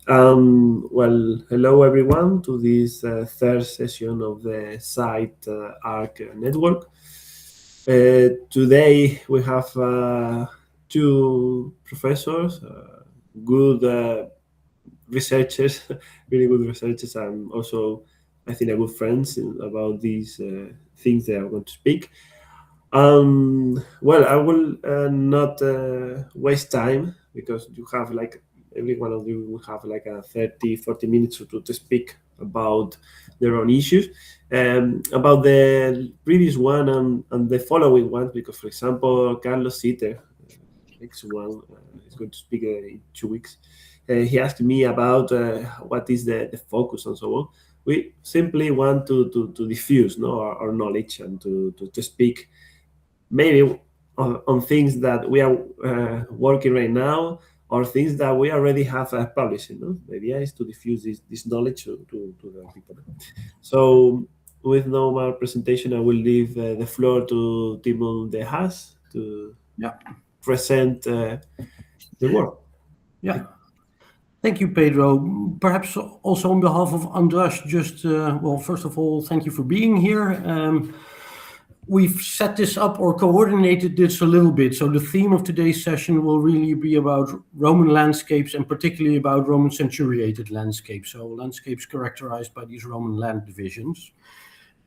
Well, hello everyone to this third session of the site ARC network. Today we have two professors, good researchers, really good researchers, and also I think a good friends about these things they are going to speak. Well, I will not waste time because you have like every one of you will have like a 30, 40 minutes to speak about their own issues. About the previous one and the following one, because for example, Carlos Sitter, next one, is going to speak in 2 weeks. He asked me about what is the focus and so on. We simply want to diffuse our knowledge and to speak maybe on things that we are working right now or things that we already have published. The idea is to diffuse this knowledge to the people. So with no more presentation, I will leave the floor to Tymon de Haas to present the work. Yeah. Thank you, Pedro. Perhaps also on behalf of András, just, well, first of all, thank you for being here. We've set this up or coordinated this a little bit. So the theme of today's session will really be about Roman landscapes and particularly about Roman centuriated landscapes. So landscapes characterized by these Roman land divisions.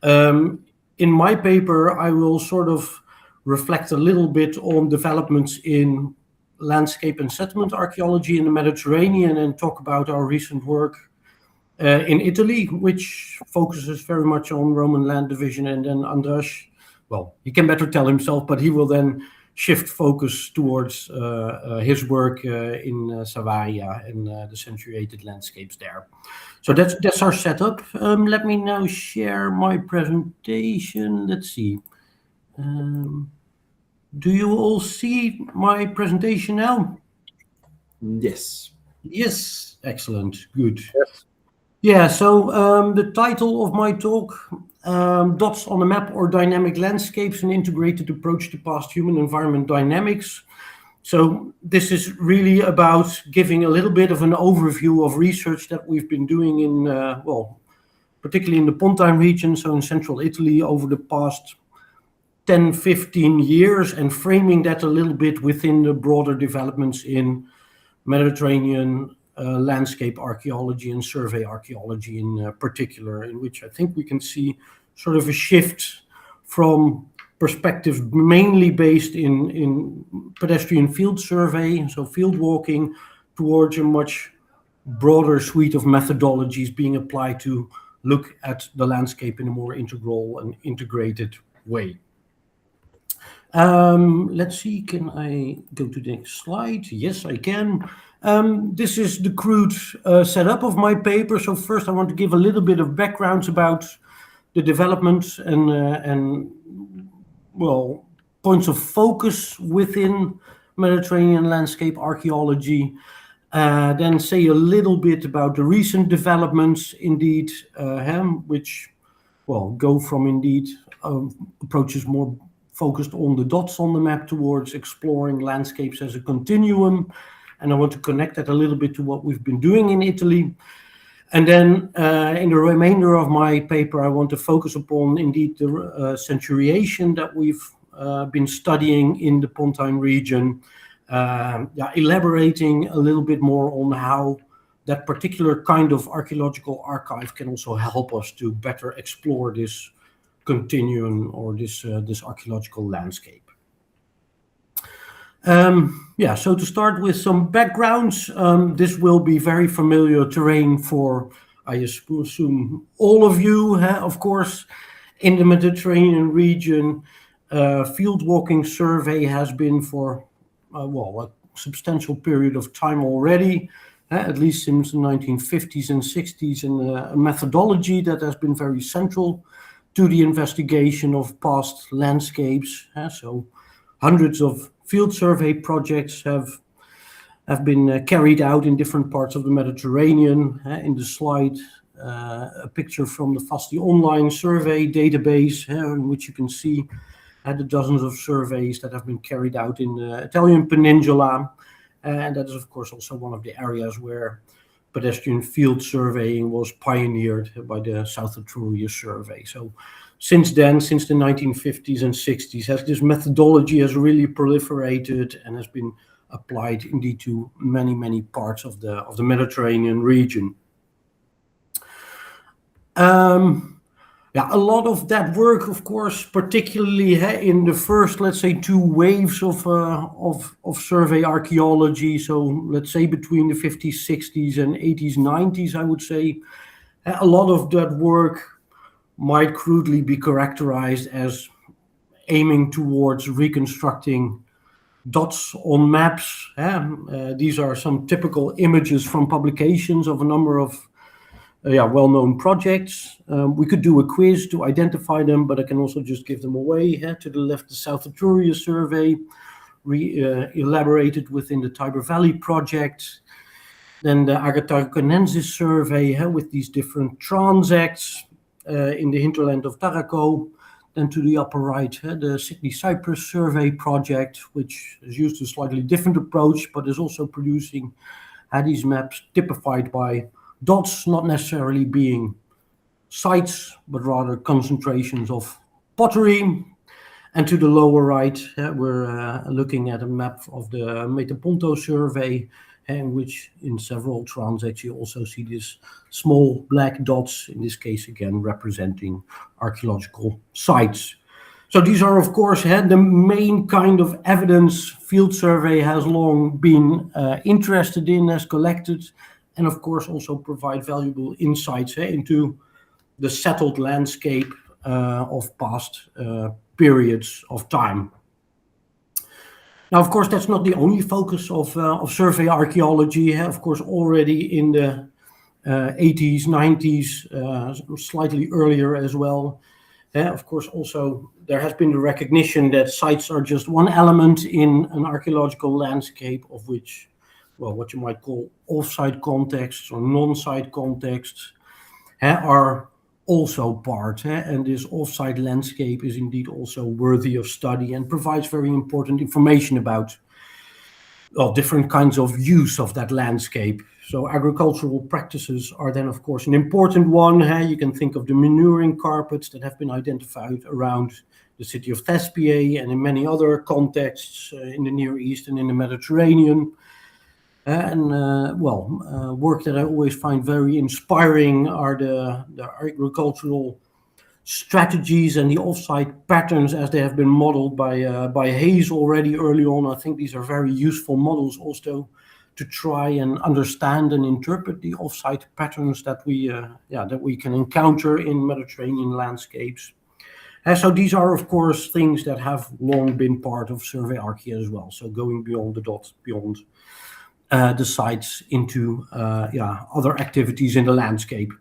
In my paper, I will sort of reflect a little bit on developments in landscape and settlement archaeology in the Mediterranean and talk about our recent work in Italy, which focuses very much on Roman land division. And then András, well, he can better tell himself, but he will then shift focus towards his work in Savaria and the centuriated landscapes there. So that's our setup. Let me now share my presentation. Let's see. Do you all see my presentation now? Yes. Yes, excellent, good. Yes. Yeah, so the title of my talk, Dots on a Map or Dynamic Landscapes, an Integrated Approach to Past Human Environment Dynamics. So this is really about giving a little bit of an overview of research that we've been doing in, well, particularly in the Pontine region, so in central Italy over the past 10, 15 years, and framing that a little bit within the broader developments in Mediterranean landscape archaeology and survey archaeology in particular, in which I think we can see sort of a shift from perspective mainly based in pedestrian field survey, so field walking, towards a much broader suite of methodologies being applied to look at the landscape in a more integral and integrated way. Let's see, can I go to the next slide? Yes, I can. This is the crude setup of my paper. So first I want to give a little bit of background about the developments and well, points of focus within Mediterranean landscape archaeology. Then say a little bit about the recent developments indeed, which, well, go from indeed approaches more focused on the dots on the map towards exploring landscapes as a continuum. And I want to connect that a little bit to what we've been doing in Italy. And then in the remainder of my paper, I want to focus upon indeed the centuriation that we've been studying in the Pontine region, elaborating a little bit more on how that particular kind of archaeological archive can also help us to better explore this continuum or this archaeological landscape. So to start with some backgrounds, this will be very familiar terrain for, I assume, all of you, of course. In the Mediterranean region, field walking survey has been for, a substantial period of time already, at least since the 1950s and 60s, and a methodology that has been very central to the investigation of past landscapes. So hundreds of field survey projects have been carried out in different parts of the Mediterranean. In the slide, a picture from the FASTI online survey database, in which you can see the dozens of surveys that have been carried out in the Italian peninsula. And that is, of course, also one of the areas where pedestrian field surveying was pioneered by the South Ulterior survey. So since then, since the 1950s and 60s, this methodology has really proliferated and has been applied indeed to many, many parts of the Mediterranean region. A lot of that work, of course, particularly in the first, let's say, 2 waves of survey archaeology. So let's say between the 50s, 60s, and 80s, 90s, I would say, a lot of that work might crudely be characterized as aiming towards reconstructing dots on maps. These are some typical images from publications of a number of well-known projects. We could do a quiz to identify them, but I can also just give them away. To the left, the South Ulterior survey, elaborated within the Tiber Valley project. Then the Agatarkonensis survey with these different transects in the hinterland of Tarraco. Then to the upper right, the Sydney Cyprus survey project, which has used a slightly different approach, but is also producing these maps typified by dots, not necessarily being sites, but rather concentrations of pottery. And to the lower right, we're looking at a map of the Metaponto survey, in which in several transects you also see these small black dots, in this case again representing archaeological sites. So these are, of course, the main kind of evidence field survey has long been interested in, has collected, and of course also provide valuable insights into the settled landscape of past periods of time. Now, of course, that's not the only focus of survey archaeology. Of course, already in the 80s, 90s, slightly earlier as well. Of course, also there has been the recognition that sites are just one element in an archaeological landscape, of which, well, what you might call off-site contexts or non-site contexts are also part, and this off-site landscape is indeed also worthy of study and provides very important information about different kinds of use of that landscape. So agricultural practices are then, of course, an important one. You can think of the manuring carpets that have been identified around the city of Thespiae and in many other contexts in the Near East and in the Mediterranean. Work that I always find very inspiring are the agricultural strategies and the off-site patterns as they have been modeled by Hayes already early on. I think these are very useful models also to try and understand and interpret the off-site patterns that we can encounter in Mediterranean landscapes. So these are, of course, things that have long been part of survey archaeology as well. So going beyond the dot, beyond the sites into other activities in the landscape.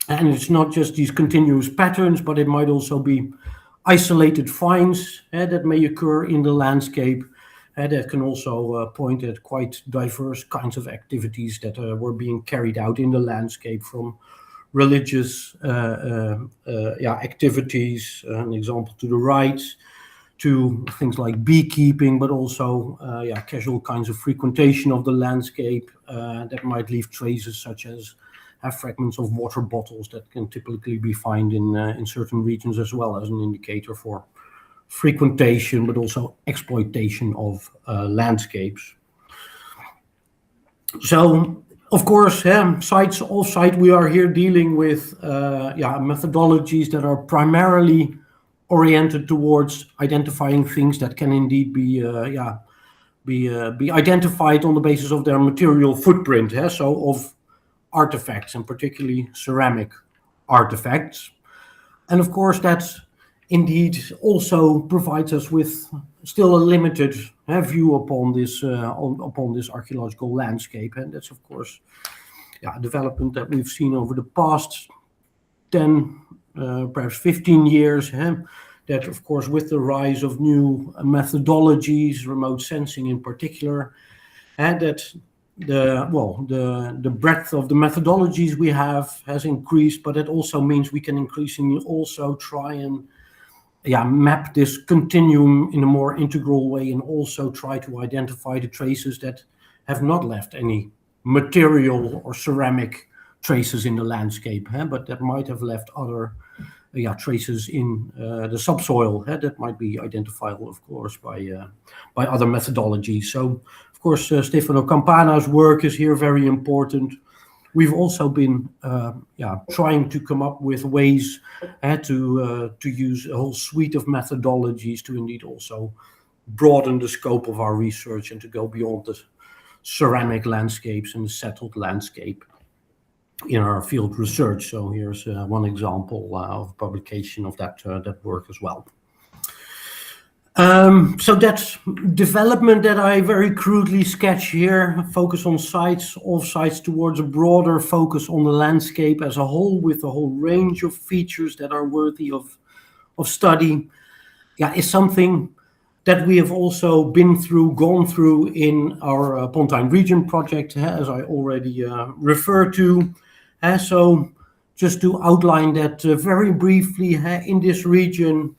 And it's not just these continuous patterns, but it might also be isolated finds that may occur in the landscape that can also point at quite diverse kinds of activities that were being carried out in the landscape, from religious activities, an example to the right, to things like beekeeping, but also casual kinds of frequentation of the landscape that might leave traces such as fragments of water bottles that can typically be found in certain regions, as well as an indicator for frequentation, but also exploitation of landscapes. So, of course, sites off-site, we are here dealing with methodologies that are primarily oriented towards identifying things that can indeed be identified on the basis of their material footprint. So of artifacts, and particularly ceramic artifacts. And of course, that's indeed also provides us with still a limited view upon this archaeological landscape. And that's, of course, a development that we've seen over the past 10, perhaps 15 years. That, of course, with the rise of new methodologies, remote sensing in particular, that the breadth of the methodologies we have has increased, but it also means we can increasingly also try and map this continuum in a more integral way, and also try to identify the traces that have not left any material or ceramic traces in the landscape, but that might have left other traces in the subsoil that might be identifiable, of course, by other methodologies. So, of course, Stefano Campana's work is here very important. We've also been trying to come up with ways to use a whole suite of methodologies to indeed also broaden the scope of our research and to go beyond the ceramic landscapes and the settled landscape in our field research. So here's one example of publication of that work as well. So that development that I very crudely sketch here, focus on sites, off-sites, towards a broader focus on the landscape as a whole, with a whole range of features that are worthy of study, is something that we have also gone through in our Pontine region project, as I already referred to. So just to outline that very briefly, in this region,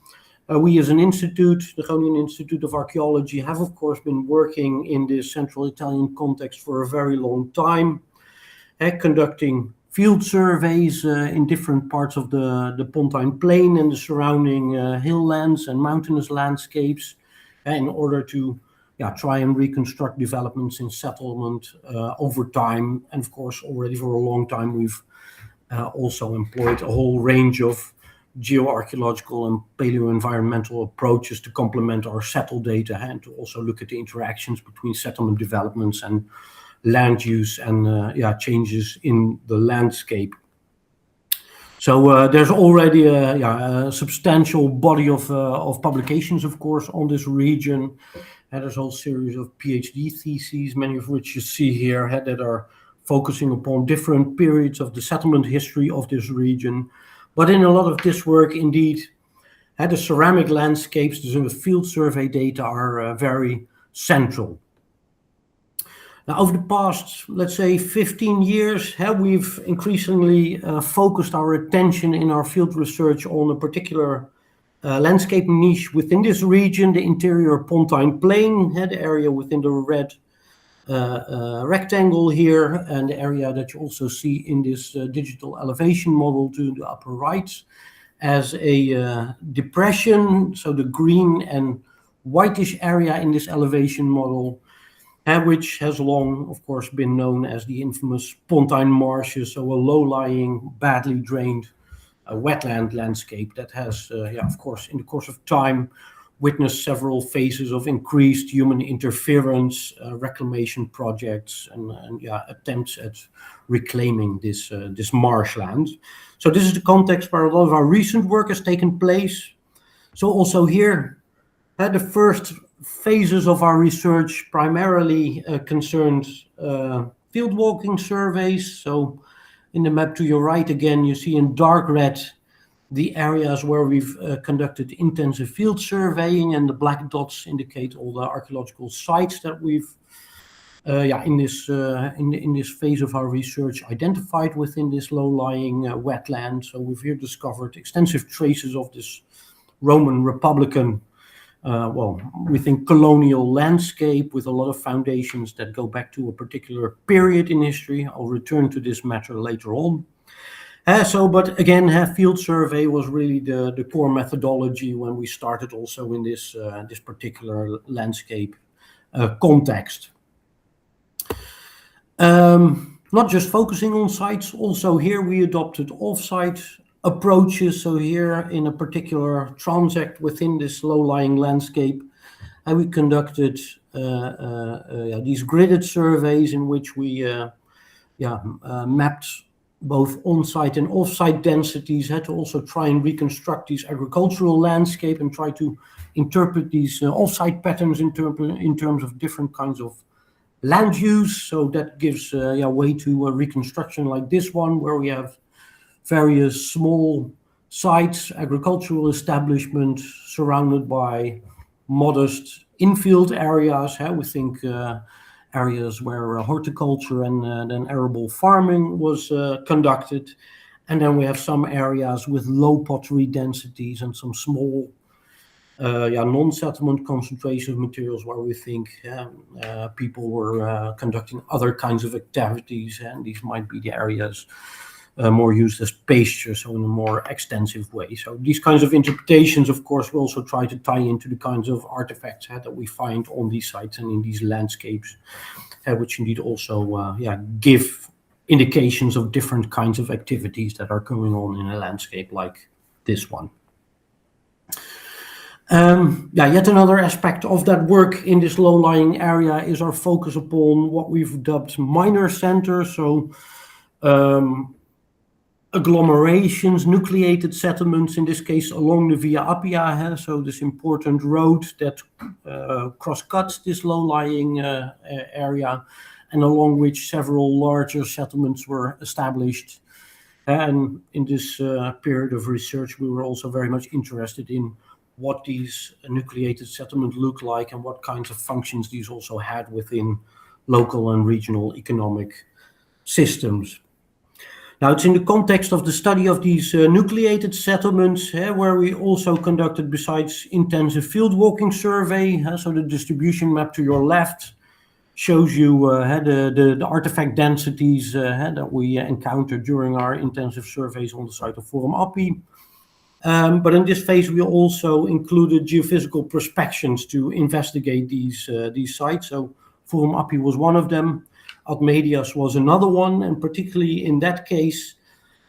we as an institute, the Groningen Institute of Archaeology, have of course been working in this central Italian context for a very long time, conducting field surveys in different parts of the Pontine Plain and the surrounding hill lands and mountainous landscapes, in order to try and reconstruct developments in settlement over time. And of course, already for a long time, we've also employed a whole range of geoarchaeological and paleoenvironmental approaches to complement our settle data, and to also look at the interactions between settlement developments and land use and changes in the landscape. So there's already a substantial body of publications, of course, on this region. There's a whole series of PhD theses, many of which you see here, that are focusing upon different periods of the settlement history of this region. But in a lot of this work, indeed, the ceramic landscapes, the field survey data are very central. Now, over the past, let's say, 15 years, we've increasingly focused our attention in our field research on a particular landscape niche within this region, the interior Pontine Plain, the area within the red rectangle here, and the area that you also see in this digital elevation model to the upper right as a depression. So the green and whitish area in this elevation model, which has long, of course, been known as the infamous Pontine marshes, so a low-lying, badly drained wetland landscape that has, of course, in the course of time, witnessed several phases of increased human interference, reclamation projects, and attempts at reclaiming this marshland. So this is the context where a lot of our recent work has taken place. So also here, the first phases of our research primarily concerned field walking surveys. So in the map to your right, again, you see in dark red the areas where we've conducted intensive field surveying, and the black dots indicate all the archaeological sites that we've in this phase of our research identified within this low-lying wetland. So we've here discovered extensive traces of this Roman Republican, we think colonial landscape, with a lot of foundations that go back to a particular period in history. I'll return to this matter later on. But again, field survey was really the core methodology when we started also in this particular landscape context. Not just focusing on sites, also here we adopted off-site approaches. So here in a particular transect within this low-lying landscape, and we conducted these gridded surveys in which we mapped both on-site and off-site densities, had to also try and reconstruct these agricultural landscape and try to interpret these off-site patterns in terms of different kinds of land use. So that gives way to a reconstruction like this one, where we have various small sites, agricultural establishments surrounded by modest infield areas. We think areas where horticulture and then arable farming was conducted. And then we have some areas with low pottery densities and some small non-settlement concentration of materials where we think people were conducting other kinds of activities, and these might be the areas more used as pasture, so in a more extensive way. So these kinds of interpretations, of course, we also try to tie into the kinds of artifacts that we find on these sites and in these landscapes, which indeed also give indications of different kinds of activities that are going on in a landscape like this one. Yet another aspect of that work in this low-lying area is our focus upon what we've dubbed minor centers, so agglomerations, nucleated settlements, in this case along the Via Appia, so this important road that cross-cuts this low-lying area, and along which several larger settlements were established. And in this period of research, we were also very much interested in what these nucleated settlements look like and what kinds of functions these also had within local and regional economic systems. Now, it's in the context of the study of these nucleated settlements where we also conducted, besides intensive field walking survey, so the distribution map to your left shows you the artifact densities that we encountered during our intensive surveys on the site of Forum Appii. But in this phase, we also included geophysical prospections to investigate these sites. So Forum Appii was one of them. Admedias was another one, and particularly in that case,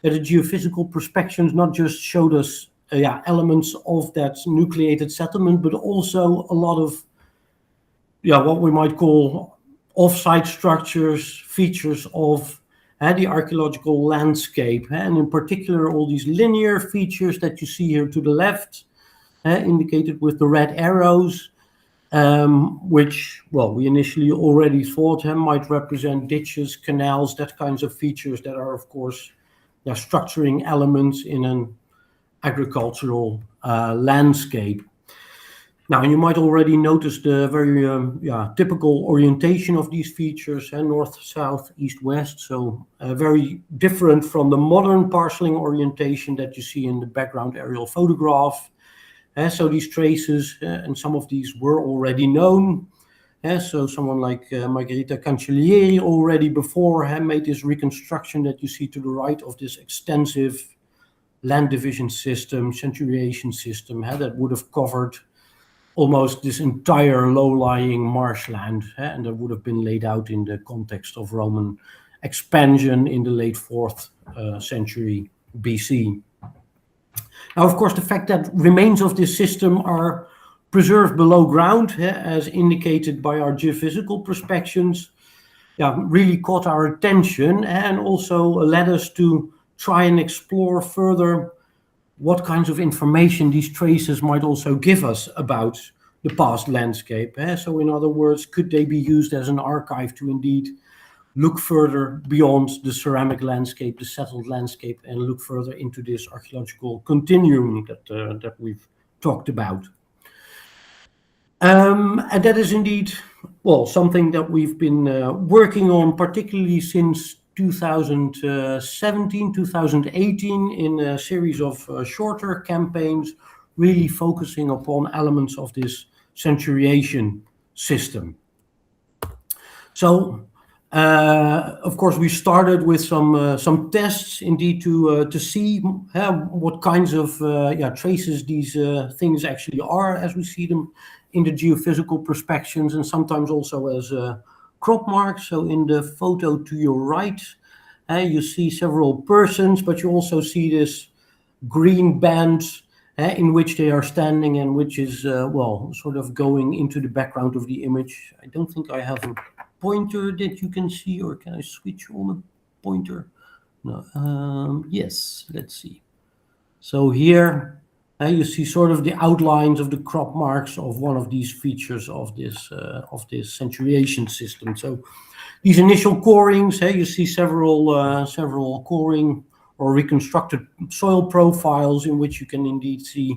the geophysical prospections not just showed us elements of that nucleated settlement, but also a lot of what we might call off-site structures, features of the archaeological landscape, and in particular all these linear features that you see here to the left, indicated with the red arrows, which, we initially already thought might represent ditches, canals, that kinds of features that are, of course, structuring elements in an agricultural landscape. Now, you might already notice the very typical orientation of these features, north, south, east, west, so very different from the modern parceling orientation that you see in the background aerial photograph. So these traces, and some of these were already known. So someone like Margherita Cancellieri already before made this reconstruction that you see to the right of this extensive land division system, centuriation system, that would have covered almost this entire low-lying marshland, and that would have been laid out in the context of Roman expansion in the late 4th century BC. Now, of course, the fact that remains of this system are preserved below ground, as indicated by our geophysical prospections, really caught our attention and also led us to try and explore further what kinds of information these traces might also give us about the past landscape. So in other words, could they be used as an archive to indeed look further beyond the ceramic landscape, the settled landscape, and look further into this archaeological continuum that we've talked about. And that is indeed, something that we've been working on, particularly since 2017, 2018, in a series of shorter campaigns, really focusing upon elements of this centuriation system. So, of course, we started with some tests, indeed, to see what kinds of traces these things actually are, as we see them in the geophysical prospections, and sometimes also as crop marks. So in the photo to your right, you see several persons, but you also see this green band in which they are standing, and which is, sort of going into the background of the image. I don't think I have a pointer that you can see, or can I switch on a pointer? No. Yes, let's see. So here you see sort of the outlines of the crop marks of one of these features of this centuriation system. So these initial corings, you see several coring or reconstructed soil profiles in which you can indeed see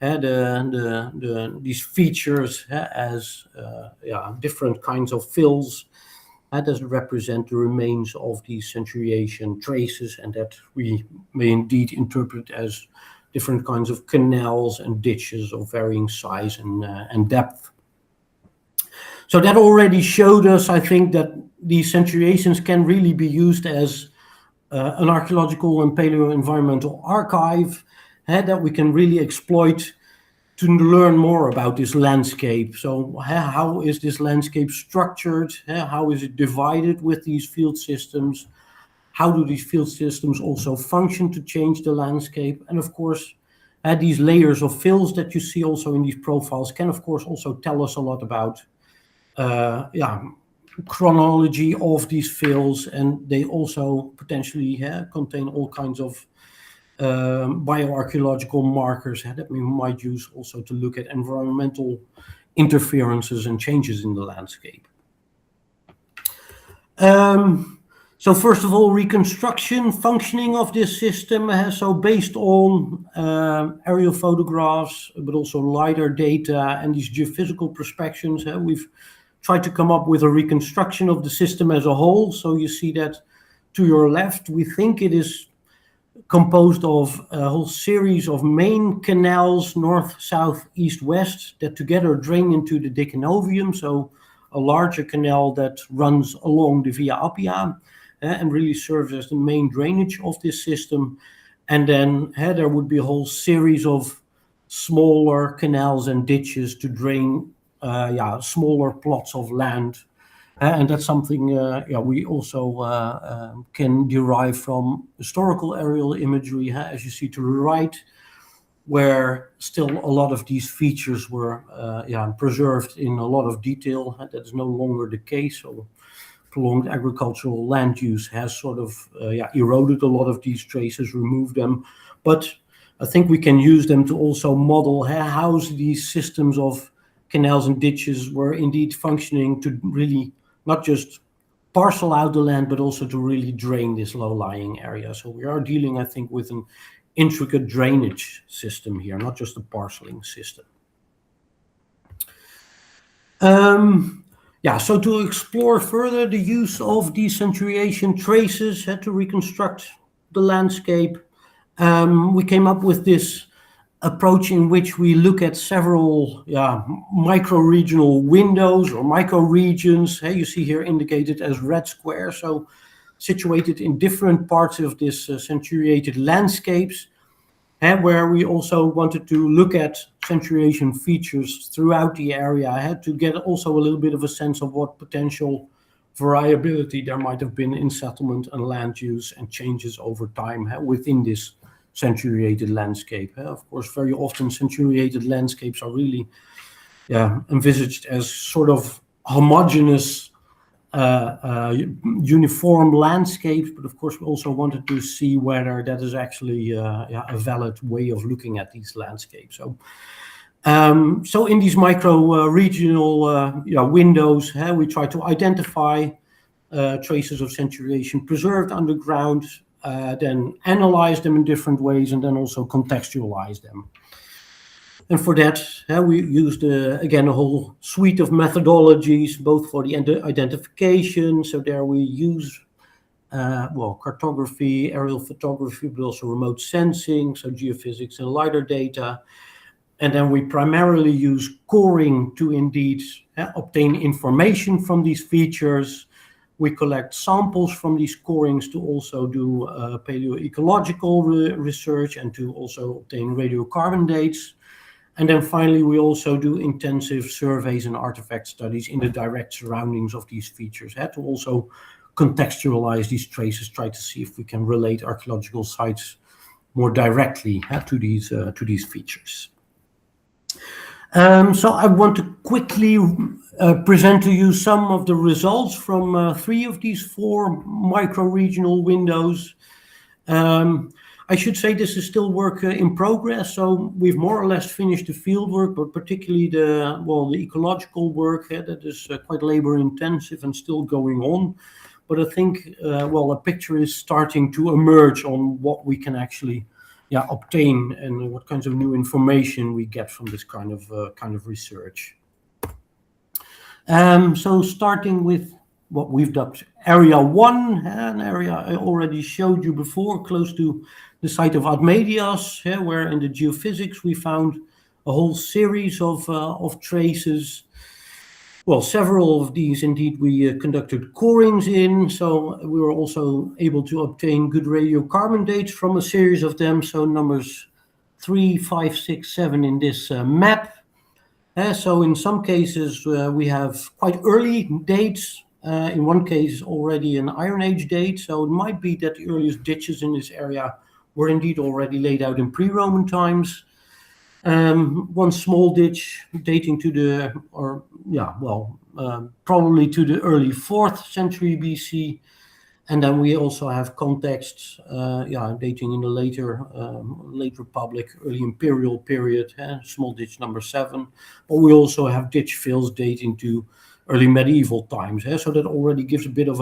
these features as different kinds of fills that represent the remains of these centuriation traces, and that we may indeed interpret as different kinds of canals and ditches of varying size and depth. So that already showed us, I think, that these centuriations can really be used as an archaeological and paleo-environmental archive that we can really exploit to learn more about this landscape. So how is this landscape structured? How is it divided with these field systems? How do these field systems also function to change the landscape? And of course, these layers of fills that you see also in these profiles can of course also tell us a lot about chronology of these fills, and they also potentially contain all kinds of bioarchaeological markers that we might use also to look at environmental interferences and changes in the landscape. So first of all, reconstruction, functioning of this system. So based on aerial photographs, but also LiDAR data and these geophysical prospections, we've tried to come up with a reconstruction of the system as a whole. So you see that to your left, we think it is composed of a whole series of main canals, north, south, east, west, that together drain into the Dicenovium. So a larger canal that runs along the Via Appia and really serves as the main drainage of this system. And then there would be a whole series of smaller canals and ditches to drain smaller plots of land. And that's something we also can derive from historical aerial imagery, as you see to the right, where still a lot of these features were preserved in a lot of detail. That is no longer the case. So prolonged agricultural land use has sort of eroded a lot of these traces, removed them. But I think we can use them to also model how these systems of canals and ditches were indeed functioning to really not just parcel out the land, but also to really drain this low-lying area. So we are dealing, I think, with an intricate drainage system here, not just a parceling system. So to explore further the use of decenturation traces to reconstruct the landscape, we came up with this approach in which we look at several micro-regional windows or micro-regions. You see here indicated as red squares, so situated in different parts of this centuriated landscapes, where we also wanted to look at centuriation features throughout the area to get also a little bit of a sense of what potential variability there might have been in settlement and land use and changes over time within this centuriated landscape. Of course, very often centuriated landscapes are really envisaged as sort of homogeneous, uniform landscapes, but of course we also wanted to see whether that is actually a valid way of looking at these landscapes. So in these micro-regional windows, we try to identify traces of centuriation preserved underground, then analyze them in different ways, and then also contextualize them. And for that, we used, again, a whole suite of methodologies, both for the identification. So there we use, cartography, aerial photography, but also remote sensing, so geophysics and LiDAR data. And then we primarily use coring to indeed obtain information from these features. We collect samples from these corings to also do paleoecological research and to also obtain radiocarbon dates. And then finally, we also do intensive surveys and artifact studies in the direct surroundings of these features to also contextualize these traces, try to see if we can relate archaeological sites more directly to these features. So I want to quickly present to you some of the results from 3 of these 4 micro-regional windows. I should say this is still work in progress, so we've more or less finished the field work, but particularly the ecological work that is quite labor intensive and still going on. But I think a picture is starting to emerge on what we can actually obtain and what kinds of new information we get from this kind of research. So starting with what we've dubbed Area 1, an area I already showed you before, close to the site of Admedias, where in the geophysics we found a whole series of traces. Well, several of these indeed we conducted corings in, so we were also able to obtain good radiocarbon dates from a series of them. So numbers 3, 5, 6, 7 in this map. So in some cases we have quite early dates. In one case already an Iron Age date, so it might be that the earliest ditches in this area were indeed already laid out in pre-Roman times. One small ditch dating to probably to the early 4th century BC. And then we also have contexts, dating in the late Republic, early Imperial period, small ditch number 7. But we also have ditch fills dating to early medieval times. So that already gives a bit of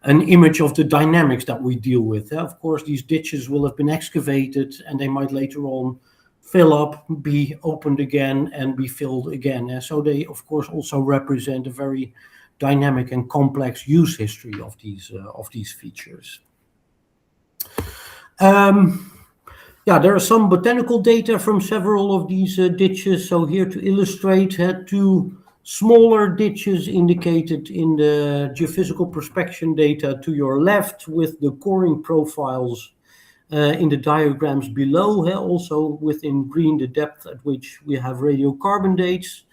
an image of the dynamics that we deal with. Of course, these ditches will have been excavated and they might later on fill up, be opened again, and be filled again. So they, of course, also represent a very dynamic and complex use history of these features. There are some botanical data from several of these ditches. So here to illustrate, 2 smaller ditches indicated in the geophysical prospection data to your left, with the coring profiles in the diagrams below, also within green the depth at which we have radiocarbon dates.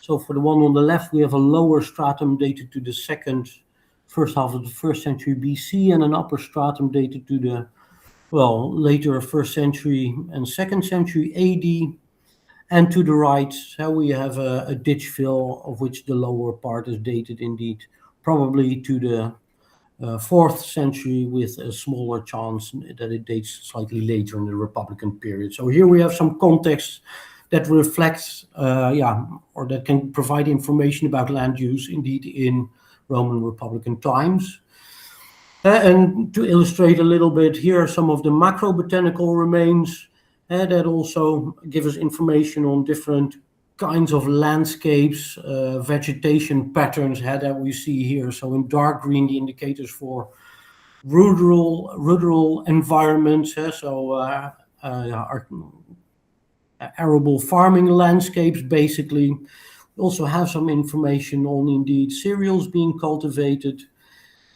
So for the one on the left, we have a lower stratum dated to the first half of the 1st century BC, and an upper stratum dated to the, later 1st century and 2nd century AD. And to the right, we have a ditch fill, of which the lower part is dated indeed probably to the 4th century, with a smaller chance that it dates slightly later in the Republican period. So here we have some context that reflects, or that can provide information about land use indeed in Roman Republican times. And to illustrate a little bit, here are some of the macro-botanical remains that also give us information on different kinds of landscapes, vegetation patterns that we see here. So in dark green, the indicators for rural environments, arable farming landscapes, basically. We also have some information on indeed cereals being cultivated.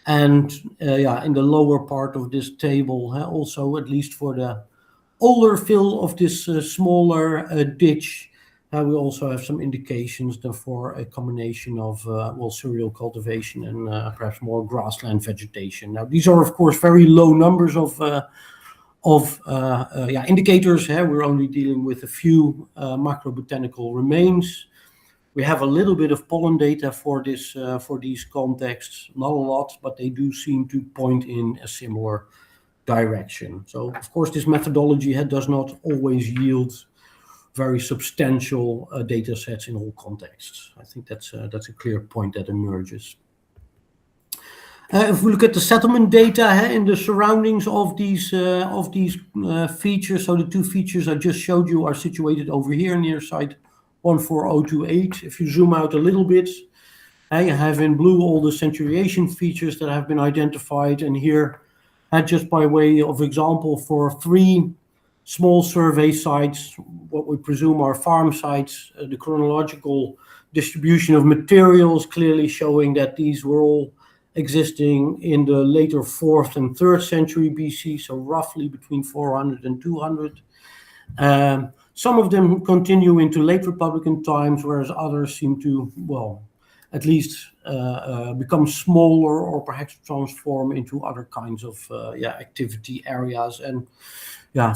And in the lower part of this table, also at least for the older fill of this smaller ditch, we also have some indications for a combination of cereal cultivation and perhaps more grassland vegetation. Now, these are of course very low numbers of indicators. We're only dealing with a few macro-botanical remains. We have a little bit of pollen data for these contexts, not a lot, but they do seem to point in a similar direction. So, of course, this methodology does not always yield very substantial data sets in all contexts. I think that's a clear point that emerges. If we look at the settlement data in the surroundings of these features, so the 2 features I just showed you are situated over here near site 14028. If you zoom out a little bit, you have in blue all the centuriation features that have been identified, and here, just by way of example, for 3 small survey sites, what we presume are farm sites, the chronological distribution of materials clearly showing that these were all existing in the later 4th and 3rd century BC, so roughly between 400 and 200. Some of them continue into late Republican times, whereas others seem to, at least become smaller or perhaps transform into other kinds of activity areas, and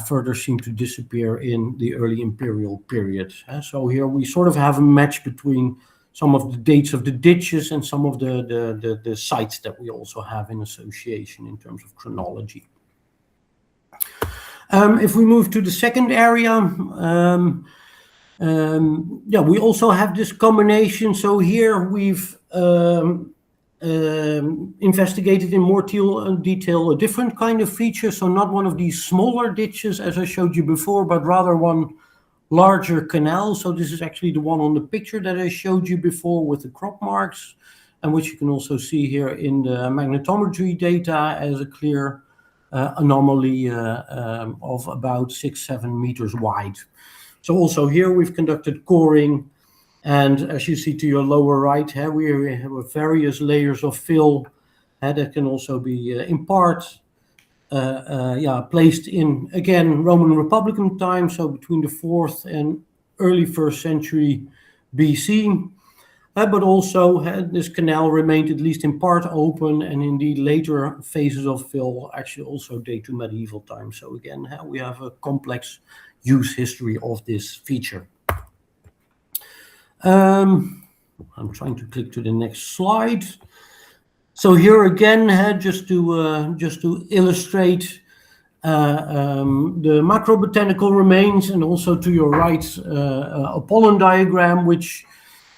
further seem to disappear in the early imperial period. So here we sort of have a match between some of the dates of the ditches and some of the sites that we also have in association in terms of chronology. If we move to the second area, we also have this combination. So here we've investigated in more detail a different kind of feature. So not one of these smaller ditches as I showed you before, but rather one larger canal. So this is actually the one on the picture that I showed you before with the crop marks. and which you can also see here in the magnetometry data as a clear anomaly of about 6-7 meters wide. So also here we've conducted coring, and as you see to your lower right, we have various layers of fill that can also be in part placed in, again, Roman Republican time, so between the 4th and early 1st century BC. But also this canal remained at least in part open, and indeed later phases of fill actually also date to medieval times. So again, we have a complex use history of this feature. I'm trying to click to the next slide. So here again, just to illustrate the macrobotanical remains, and also to your right, a pollen diagram, which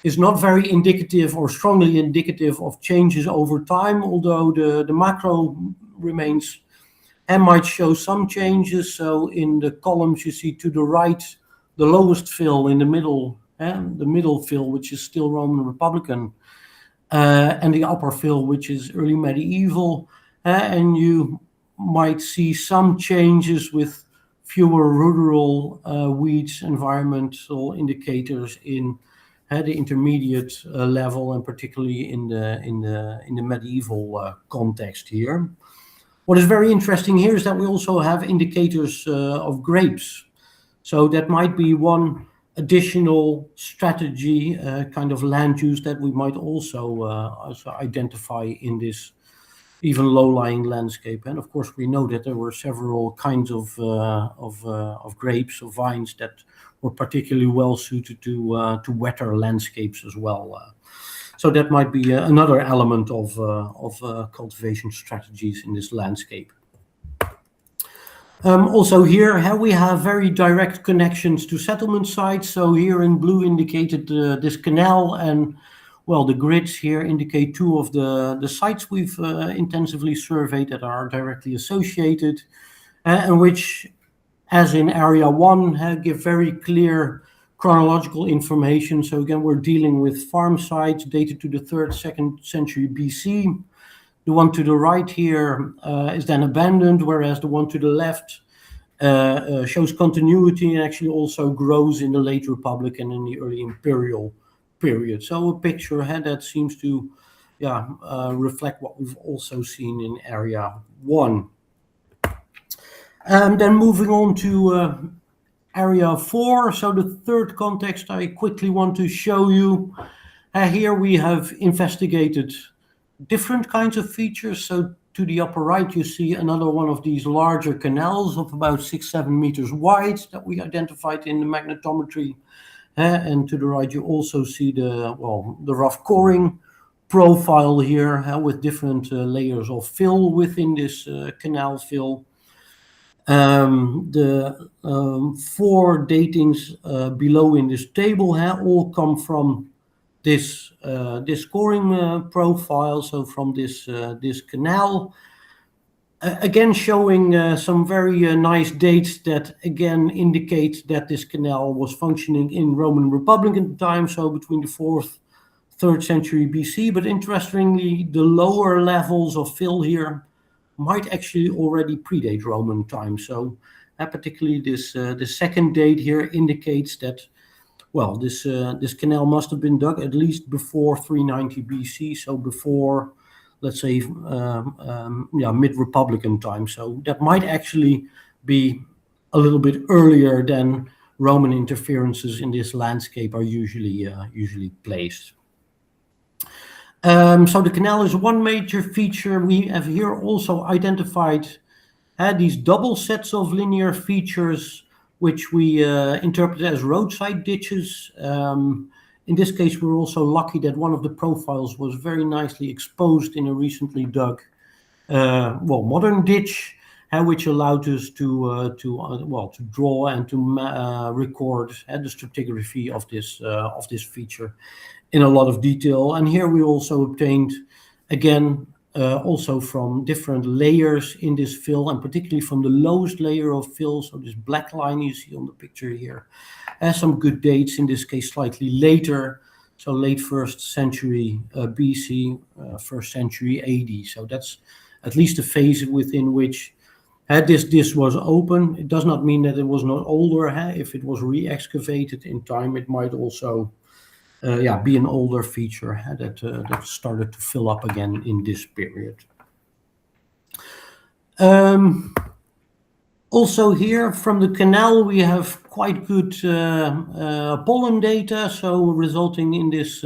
is not very indicative or strongly indicative of changes over time, although the macro remains might show some changes. So in the columns you see to the right, the lowest fill in the middle, the middle fill, which is still Roman Republican, and the upper fill, which is early medieval, and you might see some changes with fewer ruderal weeds, environmental indicators in the intermediate level, and particularly in the medieval context here. What is very interesting here is that we also have indicators of grapes. So that might be one additional strategy, kind of land use, that we might also identify in this even low-lying landscape. And of course, we know that there were several kinds of grapes, of vines, that were particularly well suited to wetter landscapes as well. So that might be another element of cultivation strategies in this landscape. Also here, we have very direct connections to settlement sites. So here in blue indicated this canal, and well, the grids here indicate two of the sites we've intensively surveyed that are directly associated, and which, as in area 1, give very clear chronological information. So again, we're dealing with farm sites dated to the 3rd, 2nd century BC. The one to the right here is then abandoned, whereas the one to the left shows continuity and actually also grows in the late Republic and in the early Imperial period. So a picture that seems to reflect what we've also seen in area 1. And then moving on to area 4, so the third context I quickly want to show you. Here we have investigated different kinds of features. So to the upper right, you see another one of these larger canals of about 6-7 meters wide that we identified in the magnetometry. And to the right, you also see the rough coring profile here with different layers of fill within this canal fill. The 4 datings below in this table all come from this coring profile, so from this canal. Again, showing some very nice dates that again indicate that this canal was functioning in Roman Republican time, so between the 4th, 3rd century BC. But interestingly, the lower levels of fill here might actually already predate Roman time. So particularly the second date here indicates that, well, this canal must have been dug at least before 390 BC, so before, let's say, mid-Republican time. So that might actually be a little bit earlier than Roman interferences in this landscape are usually placed. So the canal is one major feature. We have here also identified these double sets of linear features, which we interpret as roadside ditches. In this case, we're also lucky that one of the profiles was very nicely exposed in a recently dug, modern ditch, which allowed us to draw and to record the stratigraphy of this feature in a lot of detail. And here we also obtained, again, also from different layers in this fill, and particularly from the lowest layer of fill, so this black line you see on the picture here, some good dates, in this case slightly later. so late 1st century BC, 1st century AD. So that's at least a phase within which this was open. It does not mean that it was not older. If it was re-excavated in time, it might also be an older feature that started to fill up again in this period. Also here from the canal we have quite good pollen data, so resulting in this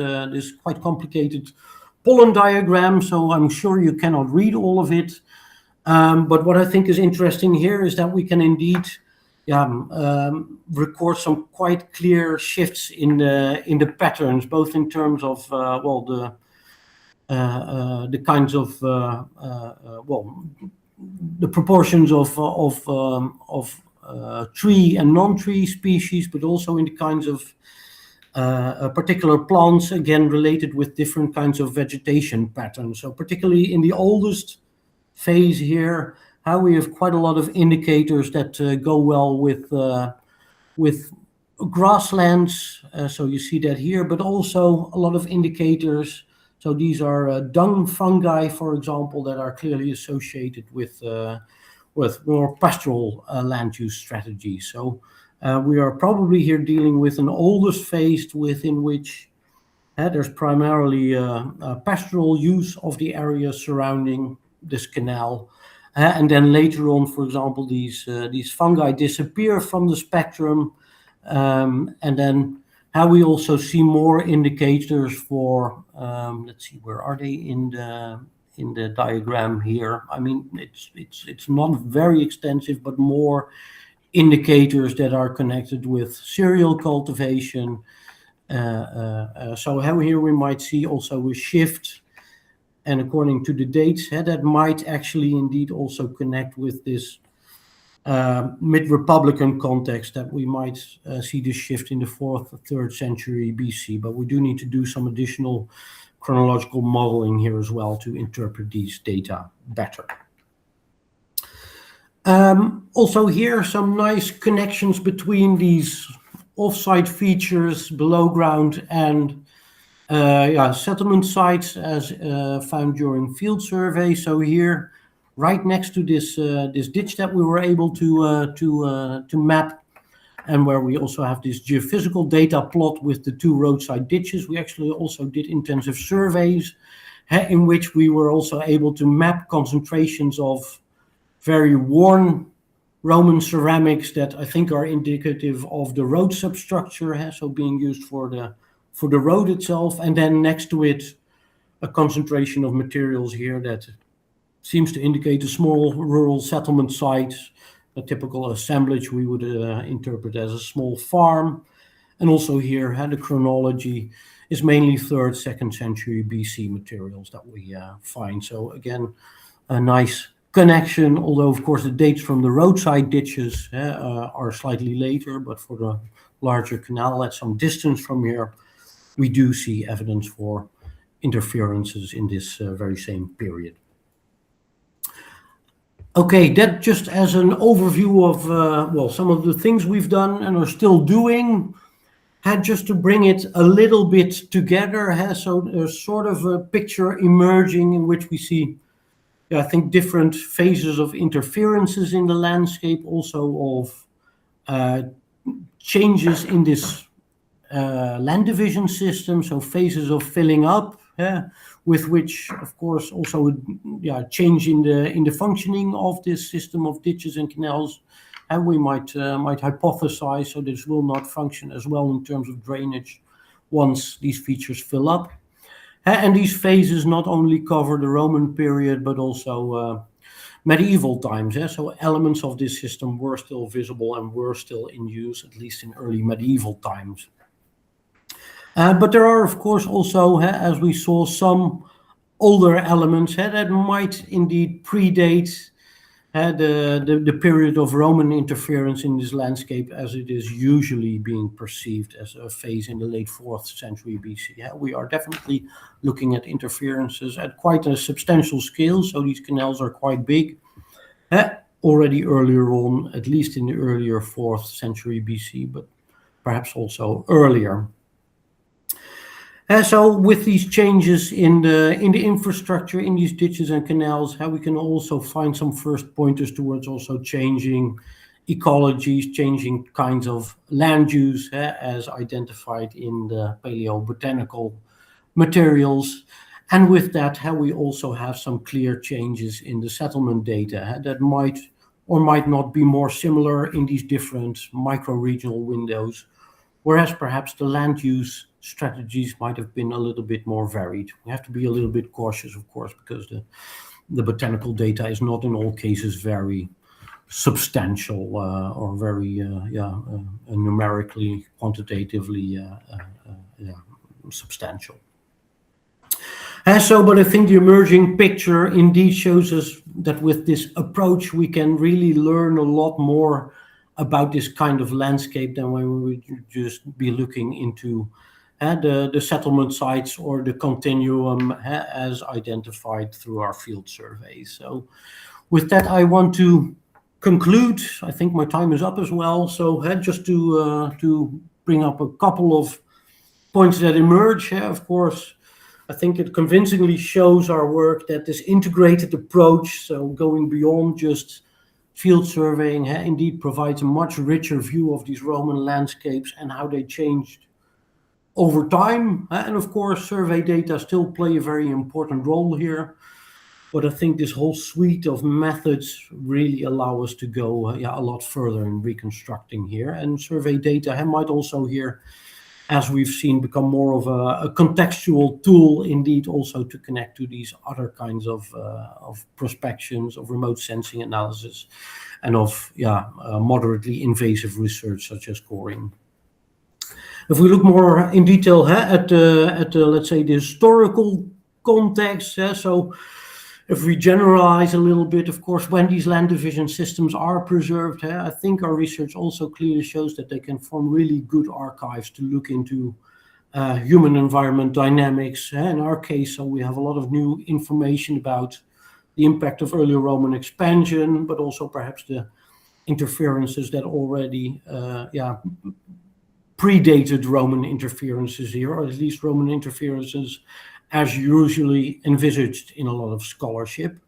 quite complicated pollen diagram. So I'm sure you cannot read all of it, but what I think is interesting here is that we can indeed record some quite clear shifts in the patterns, both in terms of the kinds of the proportions of tree and non-tree species, but also in the kinds of particular plants, again related with different kinds of vegetation patterns. So particularly in the oldest phase here, how we have quite a lot of indicators that go well with grasslands. So you see that here, but also a lot of indicators. So these are dung fungi, for example, that are clearly associated with more pastoral land use strategies. So we are probably here dealing with an oldest phase within which there's primarily pastoral use of the area surrounding this canal. And then later on, for example, these fungi disappear from the spectrum, and then how we also see more indicators for, let's see, where are they in the diagram here? I mean, it's not very extensive, but more indicators that are connected with cereal cultivation. So how here we might see also a shift, and according to the dates, that might actually indeed also connect with this mid-Republican context, that we might see this shift in the 4th or 3rd century BC, but we do need to do some additional chronological modeling here as well to interpret these data better. Also here, some nice connections between these off-site features below ground and settlement sites as found during field survey. So here, right next to this ditch that we were able to map, and where we also have this geophysical data plot with the 2 roadside ditches, we actually also did intensive surveys in which we were also able to map concentrations of very worn Roman ceramics that I think are indicative of the road substructure, so being used for the road itself, and then next to it a concentration of materials here that seems to indicate a small rural settlement site. A typical assemblage we would interpret as a small farm. And also here, the chronology is mainly 3rd, 2nd century BC materials that we find. So again, a nice connection, although of course the dates from the roadside ditches are slightly later, but for the larger canal at some distance from here, we do see evidence for interferences in this very same period. Okay, that just as an overview of some of the things we've done and are still doing, just to bring it a little bit together. So there's sort of a picture emerging in which we see, I think, different phases of interferences in the landscape, also of changes in this land division system, so phases of filling up, with which, of course, also change in the functioning of this system of ditches and canals, and we might hypothesize so this will not function as well in terms of drainage once these features fill up. And these phases not only cover the Roman period, but also medieval times. So elements of this system were still visible and were still in use, at least in early medieval times. But there are, of course, also, as we saw, some older elements that might indeed predate the period of Roman interference in this landscape, as it is usually being perceived as a phase in the late 4th century BC. We are definitely looking at interferences at quite a substantial scale, so these canals are quite big. Already earlier on, at least in the earlier 4th century BC, but perhaps also earlier. So with these changes in the infrastructure, in these ditches and canals, how we can also find some first pointers towards also changing ecologies, changing kinds of land use, as identified in the paleobotanical materials. And with that, how we also have some clear changes in the settlement data that might or might not be more similar in these different micro-regional windows, whereas perhaps the land use strategies might have been a little bit more varied. We have to be a little bit cautious, of course, because the botanical data is not in all cases very substantial or very numerically, quantitatively substantial. But I think the emerging picture indeed shows us that with this approach, we can really learn a lot more about this kind of landscape than when we would just be looking into the settlement sites or the continuum as identified through our field surveys. So with that, I want to conclude. I think my time is up as well. So just to bring up a couple of points that emerge. Of course, I think it convincingly shows our work that this integrated approach, so going beyond just field surveying, indeed provides a much richer view of these Roman landscapes and how they changed over time. And of course, survey data still play a very important role here. But I think this whole suite of methods really allow us to go a lot further in reconstructing here. And survey data might also here, as we've seen, become more of a contextual tool, indeed, also to connect to these other kinds of prospections, of remote sensing analysis, and of moderately invasive research such as coring. If we look more in detail at let's say the historical context, so if we generalize a little bit, of course, when these land division systems are preserved, I think our research also clearly shows that they can form really good archives to look into human environment dynamics. In our case, so we have a lot of new information about the impact of earlier Roman expansion, but also perhaps the interferences that already predated Roman interferences here, or at least Roman interferences as usually envisaged in a lot of scholarship.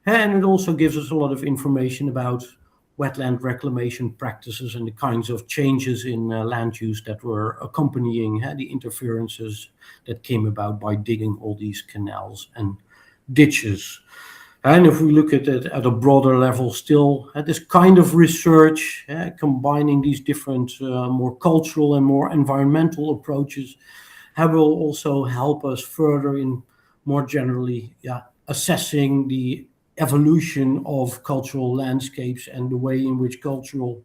And it also gives us a lot of information about wetland reclamation practices and the kinds of changes in land use that were accompanying the interferences that came about by digging all these canals and ditches. And if we look at it at a broader level still, this kind of research, combining these different more cultural and more environmental approaches, will also help us further in more generally assessing the evolution of cultural landscapes and the way in which cultural,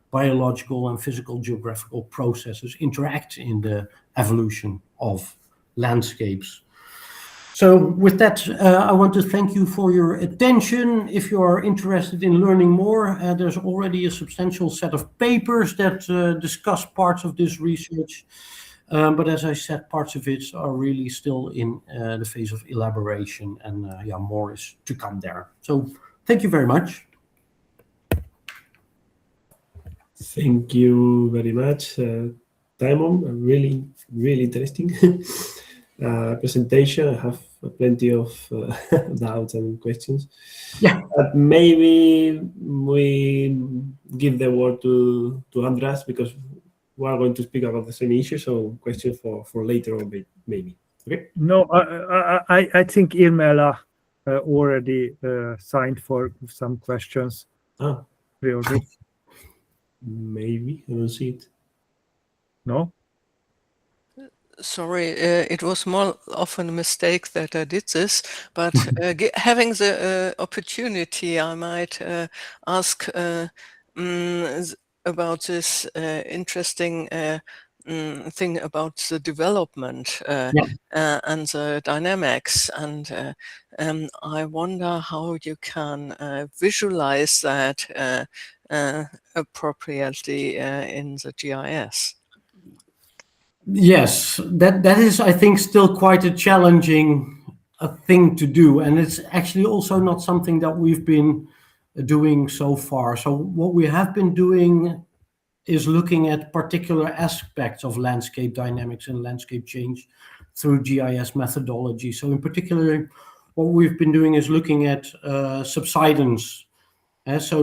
biological, and physical geographical processes interact in the evolution of landscapes. So with that, I want to thank you for your attention. If you are interested in learning more, there's already a substantial set of papers that discuss parts of this research. But as I said, parts of it are really still in the phase of elaboration, and more is to come there. So thank you very much. Thank you very much, Tymon. Really, really interesting presentation. I have plenty of doubts and questions. Yeah. But maybe we give the word to András, because we are going to speak about the same issue, so question for later on, maybe. Okay? No, I think Irmela already signed for some questions. Really? Maybe, I don't see it. No? Sorry, it was more often a mistake that I did this, but having the opportunity, I might ask about this interesting thing about the development and the dynamics. And I wonder how you can visualize that appropriately in the GIS. Yes, that is, I think, still quite a challenging thing to do. And it's actually also not something that we've been doing so far. So what we have been doing is looking at particular aspects of landscape dynamics and landscape change through GIS methodology. So in particular, what we've been doing is looking at subsidence. So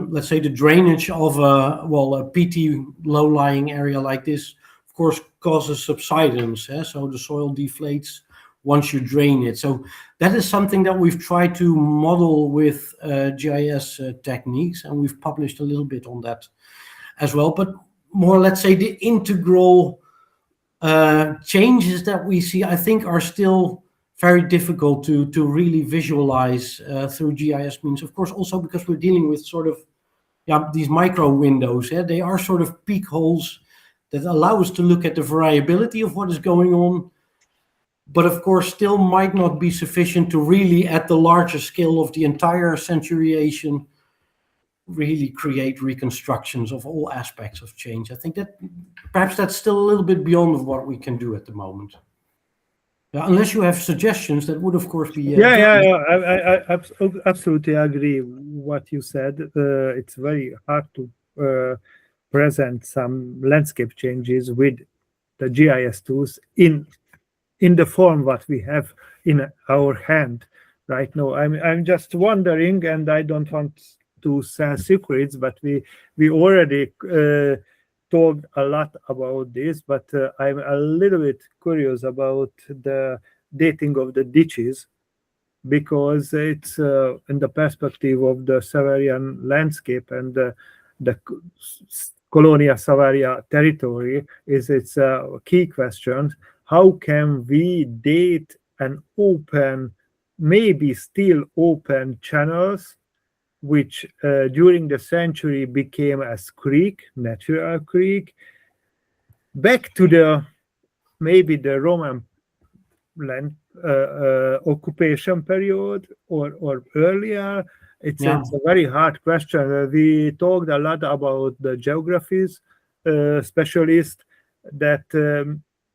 let's say the drainage of a PT low-lying area like this, of course, causes subsidence. So the soil deflates once you drain it. So that is something that we've tried to model with GIS techniques, and we've published a little bit on that as well. But more, let's say, the integral changes that we see, I think, are still very difficult to really visualize through GIS means. Of course, also because we're dealing with sort of these micro windows. They are sort of peak holes that allow us to look at the variability of what is going on, but of course still might not be sufficient to really, at the larger scale of the entire centuriation, really create reconstructions of all aspects of change. I think that perhaps that's still a little bit beyond what we can do at the moment. Unless you have suggestions, that would of course be. I absolutely agree what you said. It's very hard to present some landscape changes with the GIS tools in the form what we have in our hand right now. I'm just wondering, and I don't want to sell secrets, but we already talked a lot about this, but I'm a little bit curious about the dating of the ditches, because it's in the perspective of the Savarian landscape and the Colonia Savaria territory it's a key question. How can we date an open, maybe still open channels, which during the century became as creek, natural creek, back to the maybe the Roman land occupation period or earlier? It's a very hard question. We talked a lot about the geographies specialist that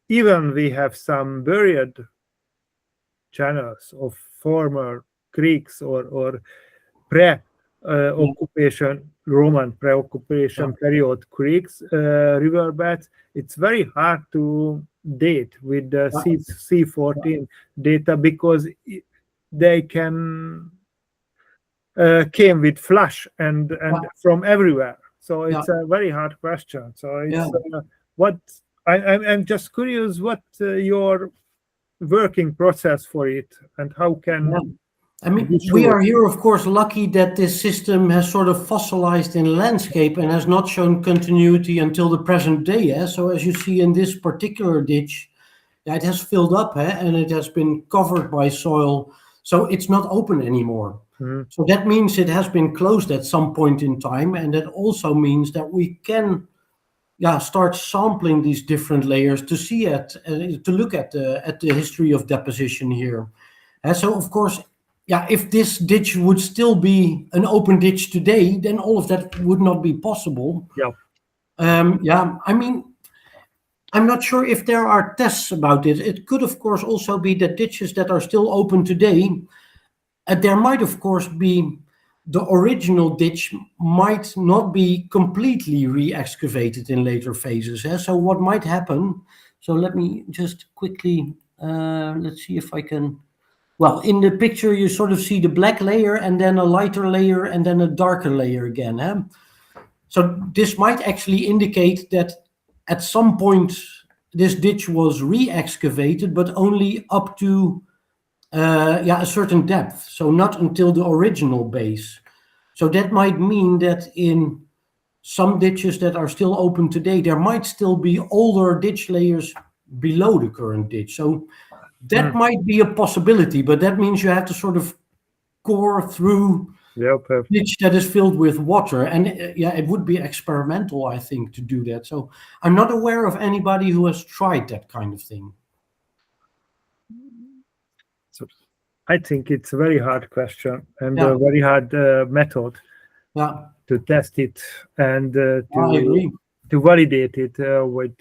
even we have some buried channels of former creeks or occupation, Roman pre-occupation period creeks, riverbeds. It's very hard to date with the C14 data, because they came with flash and from everywhere. So it's a very hard question. So it's I'm just curious what your working process for it, and how can I mean, we are here, of course, lucky that this system has sort of fossilized in landscape and has not shown continuity until the present day. So as you see in this particular ditch, it has filled up and it has been covered by soil. So it's not open anymore. So that means it has been closed at some point in time. And that also means that we can start sampling these different layers to see to look at the history of deposition here. And so, of course, if this ditch would still be an open ditch today, then all of that would not be possible. I mean, I'm not sure if there are tests about it. It could, of course, also be that ditches that are still open today, there might, of course, be the original ditch might not be completely re-excavated in later phases. So what might happen, so let me just quickly, let's see if I can. Well, in the picture, you sort of see the black layer and then a lighter layer and then a darker layer again. So this might actually indicate that at some point this ditch was re-excavated, but only up to a certain depth. So not until the original base. So that might mean that in some ditches that are still open today, there might still be older ditch layers below the current ditch. So that might be a possibility, but that means you have to sort of core through ditch that is filled with water. And it would be experimental, I think, to do that. So I'm not aware of anybody who has tried that kind of thing. So I think it's a very hard question and a very hard method to test it and to validate it with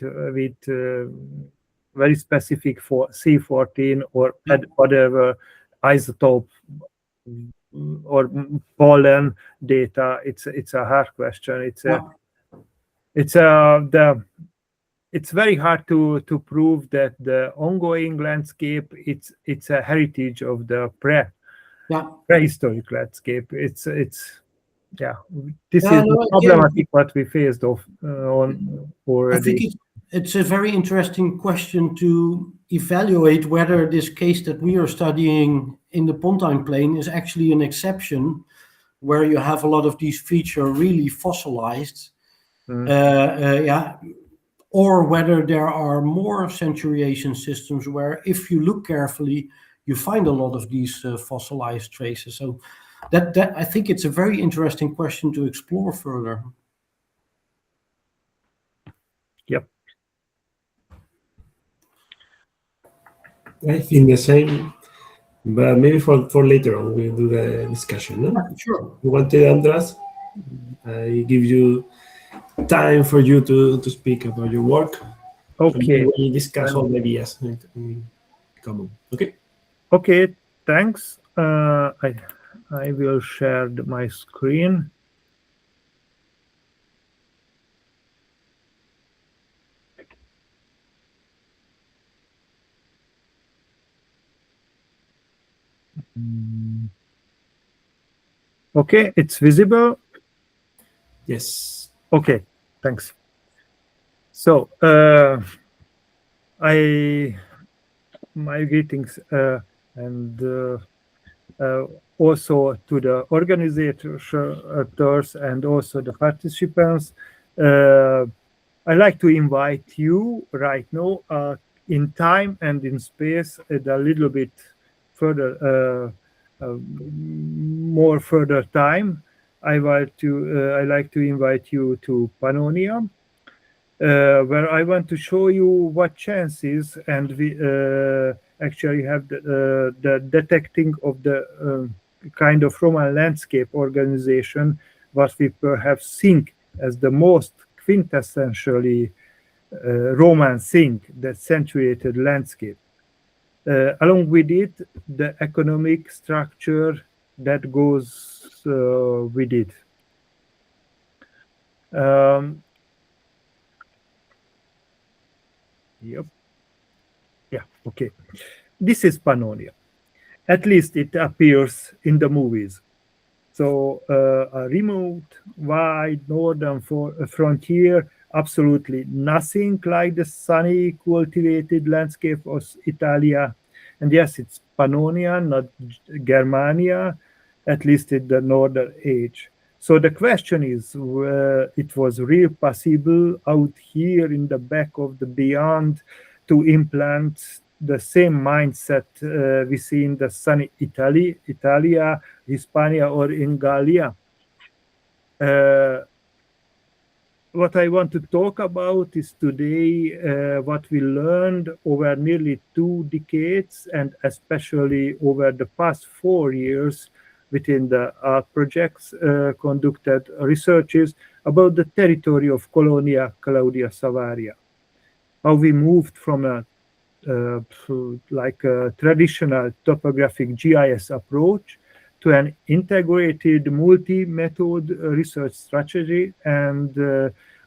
very specific for C14 or whatever isotope or pollen data. It's a hard question. The it's very hard to prove that the ongoing landscape it's a heritage of the prehistoric landscape. It's yeah, this is the problematic what we faced on already. I think it's a very interesting question to evaluate whether this case that we are studying in the Pontine Plain is actually an exception, where you have a lot of these features really fossilized, or whether there are more centuriation systems where, if you look carefully, you find a lot of these fossilized traces. So that I think it's a very interesting question to explore further. Yep. I think the same, but maybe for later on we'll do the discussion. No? Sure. You wanted, András? I give you time for you to speak about your work. Okay. We discuss all the ideas in common. Okay. Okay. Thanks. I will share my screen. Okay, it's visible. Yes. Okay, thanks. So my greetings and also to the organizers and also the participants. I like to invite you right now in time and in space a little bit further, more further time. I like to invite you to Pannonia, where I want to show you what chances and we actually have the detecting of the kind of Roman landscape organization, what we perhaps think as the most quintessentially Roman thing, the centuriated landscape. Along with it, the economic structure that goes with it. Yep. Yeah, okay. This is Pannonia. At least it appears in the movies. So a remote, wide northern frontier, absolutely nothing like the sunny, cultivated landscape of Italia. And yes, it's Pannonia, not Germania, at least in the northern age. So the question is, it was really possible out here in the back of the beyond to implant the same mindset we see in the sunny Italia, Hispania, or in Gallia. What I want to talk about is today what we learned over nearly 2 decades, and especially over the past 4 years within the art projects conducted researches about the territory of Colonia Claudia Savaria. How we moved from a traditional topographic GIS approach to an integrated multi-method research strategy, and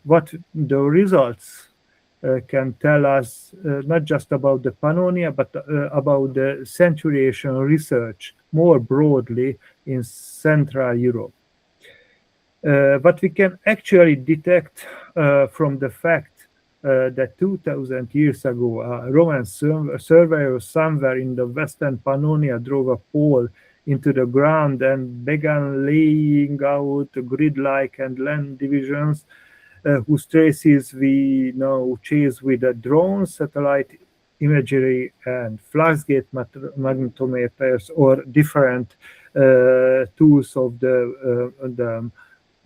what the results can tell us not just about the Pannonia, but about the centuriation research more broadly in Central Europe. What we can actually detect from the fact that 2000 years ago, a Roman surveyor somewhere in the Western Pannonia drove a pole into the ground and began laying out grid-like and land divisions whose traces we now chase with the drone, satellite imagery, and fluxgate magnetometers, or different tools of the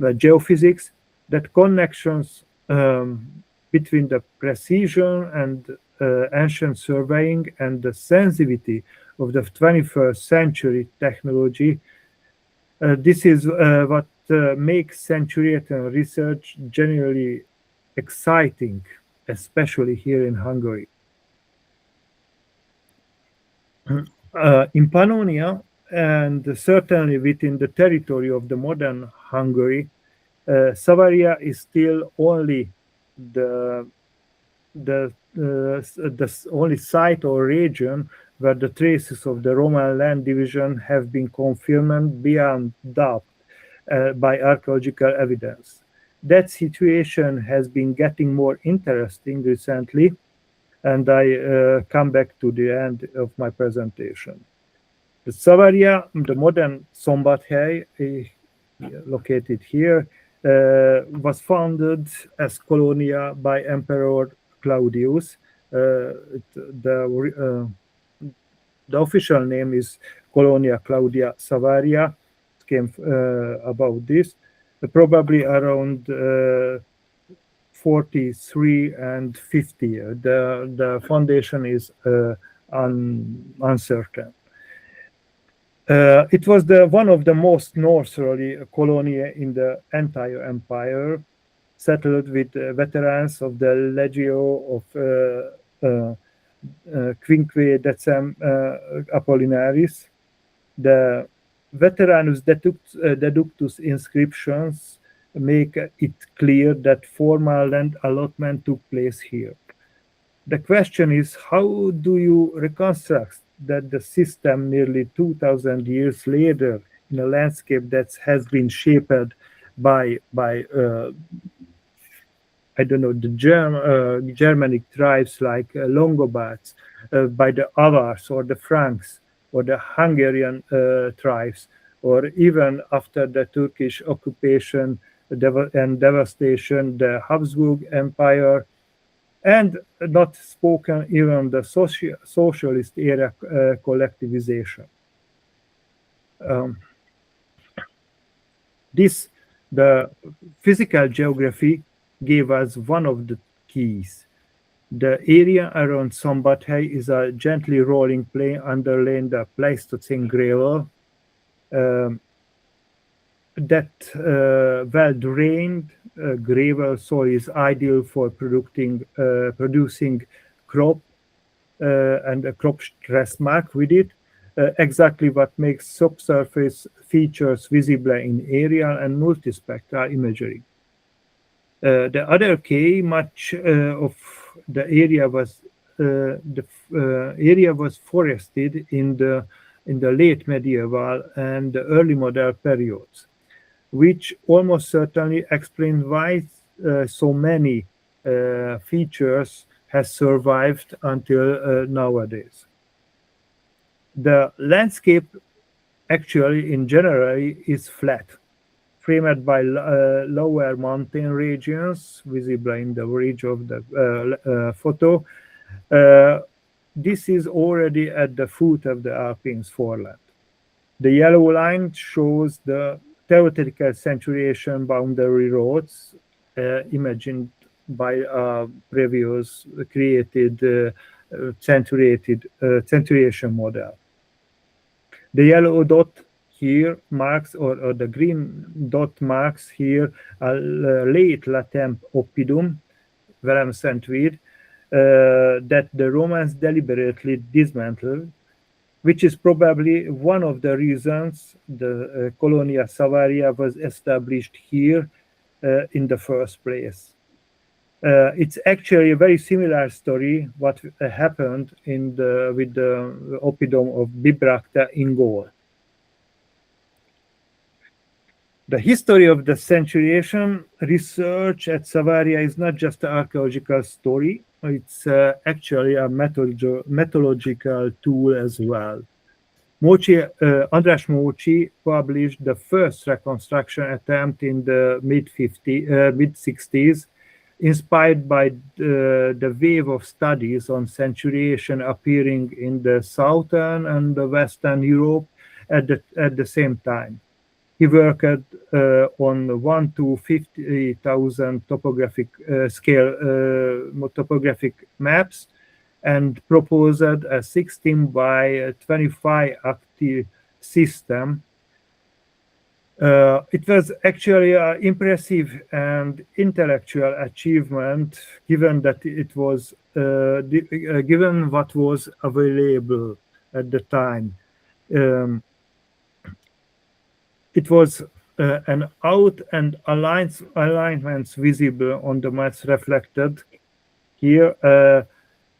geophysics. That connections between the precision and ancient surveying and the sensitivity of the 21st century technology. This is what makes centuriation research generally exciting, especially here in Hungary. In Pannonia, and certainly within the territory of the modern Hungary, Savaria is still only the the only site or region where the traces of the Roman land division have been confirmed beyond doubt by archaeological evidence. That situation has been getting more interesting recently, and I come back to the end of my presentation. The Savaria, the modern Szombathely, located here, was founded as Colonia by Emperor Claudius. The official name is Colonia Claudia Savaria. It came about this, probably around 43 and 50. The foundation is uncertain. It was one of the most northerly colonies in the entire empire, settled with veterans of the Legio of Quinque Decem Apollinaris. The Veteranus Deductus inscriptions make it clear that formal land allotment took place here. The question is, how do you reconstruct that the system nearly 2,000 years later in a landscape that has been shaped by I don't know, the Germanic tribes like Longobards, by the Avars or the Franks or the Hungarian tribes, or even after the Turkish occupation and devastation, the Habsburg Empire, and not spoken even the socialist era collectivization. The physical geography gave us one of the keys. The area around Szombathely is a gently rolling plain underlaying the Pleistocene gravel. That well-drained gravel soil is ideal for producing crop and a crop stress mark with it, exactly what makes subsurface features visible in aerial and multispectral imagery. The other key, much of the area was forested in the late medieval and the early modern periods, which almost certainly explains why so many features has survived until nowadays. The landscape actually in general is flat, framed by lower mountain regions visible in the ridge of the photo. This is already at the foot of the Alpines foreland. The yellow line shows the theoretical centuration boundary roads imagined by previous created centuration model. The yellow dot here marks, or the green dot marks here, a late latent oppidum, velum centuid, that the Romans deliberately dismantled, which is probably one of the reasons the Colonia Savaria was established here in the first place. It's actually a very similar story what happened with the oppidum of Bibracte in Gaul. The history of the centuration research at Savaria is not just an archaeological story, it's actually a methodological tool as well. András Mócsi published the first reconstruction attempt in the mid-60s, inspired by the wave of studies on centuration appearing in the southern and the western Europe at the same time. He worked on 1 to 50,000 topographic topographic maps and proposed a 16 by 25 active system. It was actually an impressive and intellectual achievement, given that it was given what was available at the time. It was an out and alignments visible on the maps reflected here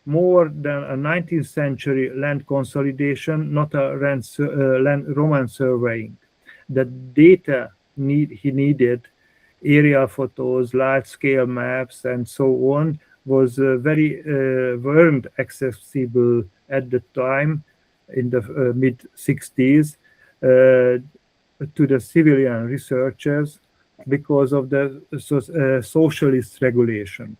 more than a 19th century land consolidation, not a Roman surveying. The data he needed, aerial photos, large-scale maps, and so on, was weren't accessible at the time in the mid-60s to the civilian researchers because of the socialist regulation.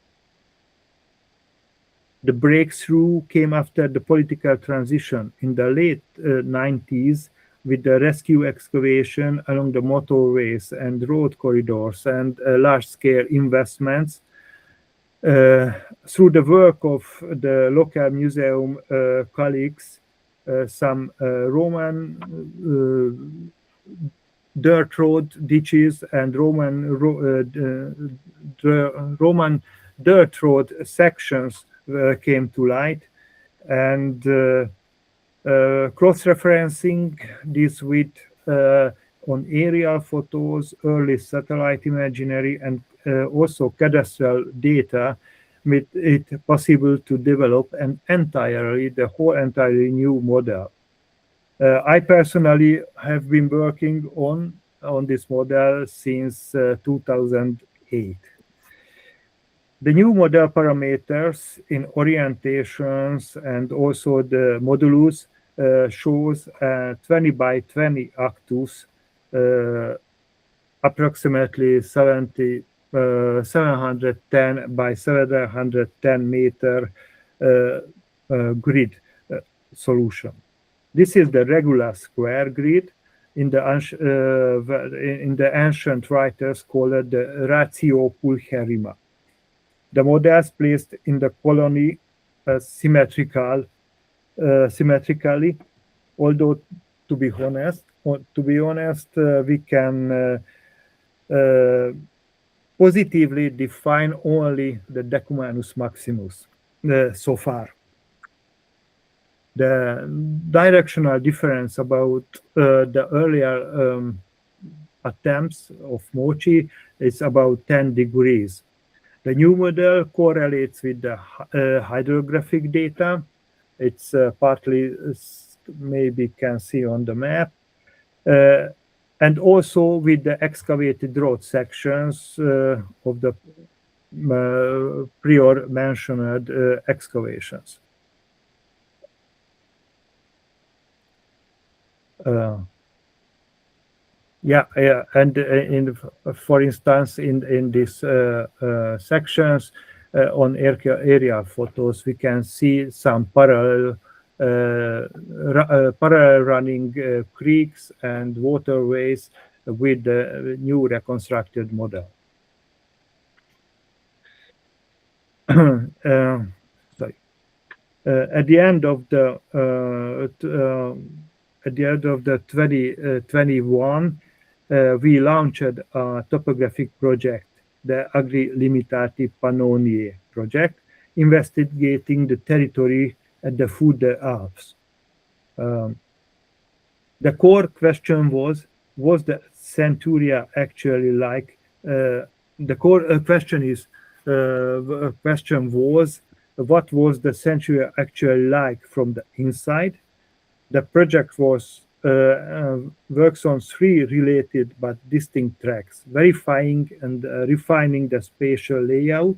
The breakthrough came after the political transition in the late 90s with the rescue excavation along the motorways and road corridors and large-scale investments. Through the work of the local museum colleagues, some Roman dirt road ditches and Roman dirt road sections came to light, and cross-referencing this with on aerial photos, early satellite imagery, and also cadastral data made it possible to develop the entirely new model. I personally have been working on this model since 2008. The new model parameters in orientations and also the modulus shows 20 by 20 actus, approximately 710 by 710 meter grid solution. This is the regular square grid. In the ancient writers called it the ratio pulcherrima. The models placed in the colony symmetrically, although to be honest, we can positively define only the decumanus maximus so far. The directional difference about the earlier attempts of Mochi is about 10 degrees. The new model correlates with the hydrographic data. It's partly, maybe can see on the map, and also with the excavated road sections of the prior mentioned excavations. And for instance, in these sections on aerial photos, we can see some parallel running creeks and waterways with the new reconstructed model. Sorry. At the end of the 2021, we launched a topographic project, the Agri Limitati Pannonie project, investigating the territory at the foot of the Alps. The core question was the Centuria actually like? The core question was, what was the Centuria actually like from the inside? The project was works on 3 related but distinct tracks: verifying and refining the spatial layout,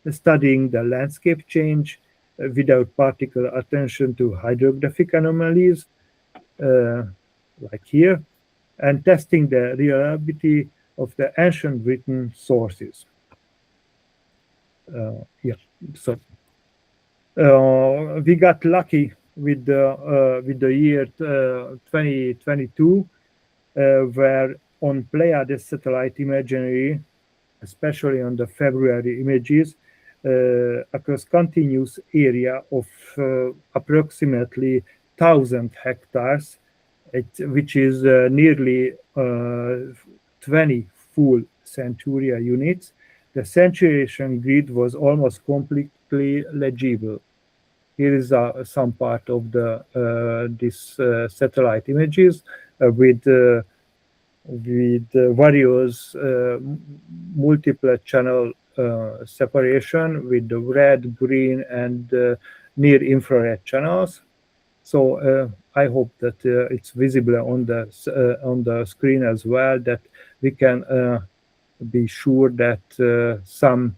studying the landscape change without particular attention to hydrographic anomalies, like here, and testing the reliability of the ancient written sources. We got lucky with the year 2022, where on Pleiades satellite imagery, especially on the February images, across continuous area of approximately 1,000 hectares, which is nearly 20 full Centuria units, the saturation grid was almost completely legible. Here is some part of the this satellite images with various multiple channel separation with the red, green, and near infrared channels. So I hope that it's visible on the screen as well, that we can be sure that some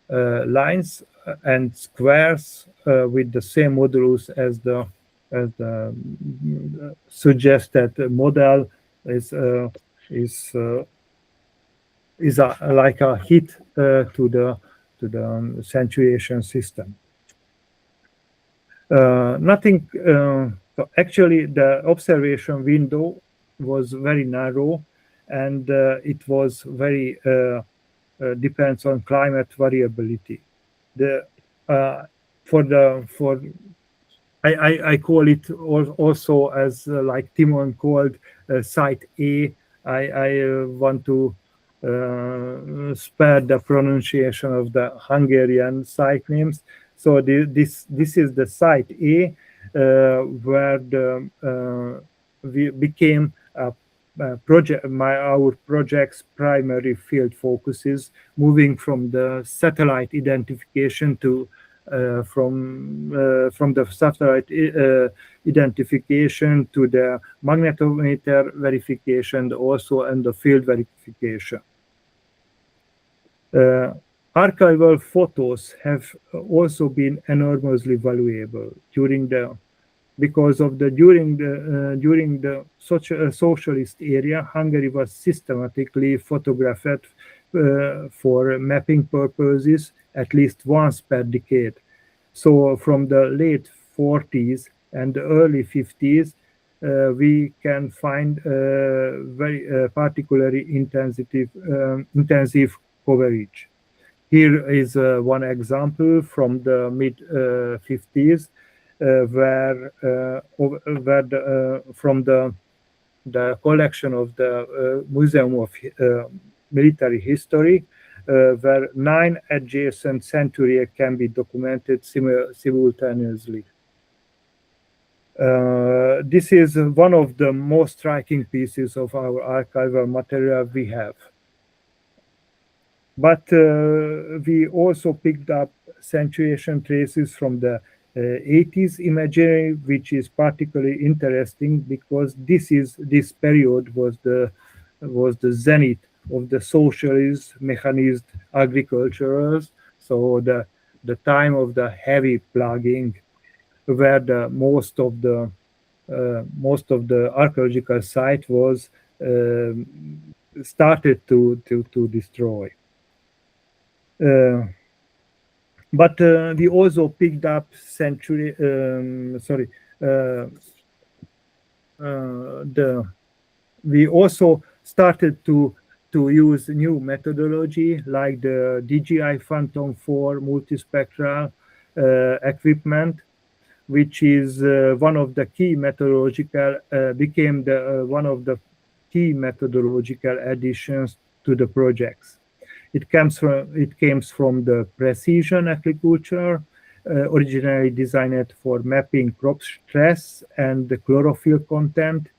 lines and squares with the same modulus as the suggested model is like a hit to the centuation system. Nothing. So actually, the observation window was very narrow, and it was very depends on climate variability. I call it also as like Tymon called Site A. I want to spare the pronunciation of the Hungarian site names. So this is the Site A, where we became a project. Our project's primary field focuses, moving from the satellite identification to from the satellite identification to the magnetometer verification, also and the field verification. Archival photos have also been enormously valuable during the socialist era. Hungary was systematically photographed for mapping purposes at least once per decade. So from the late 40s and the early 50s, we can find very particularly intensive coverage. Here is one example from the mid 50s, where from the collection of the Museum of Military History, where 9 adjacent centuries can be documented simultaneously. This is one of the most striking pieces of our archival material we have. But we also picked up centuation traces from the 80s imagery, which is particularly interesting because this period was the zenith of the socialist mechanized agriculturers. So the time of the heavy plugging, where the most of the archaeological site was started to destroy. But we also picked up we also started to use new methodology like the DJI Phantom 4 multispectral equipment, which is one of the key methodological became one of the key methodological additions to the projects. It came from the precision agriculture, originally designed for mapping crop stress and the chlorophyll content.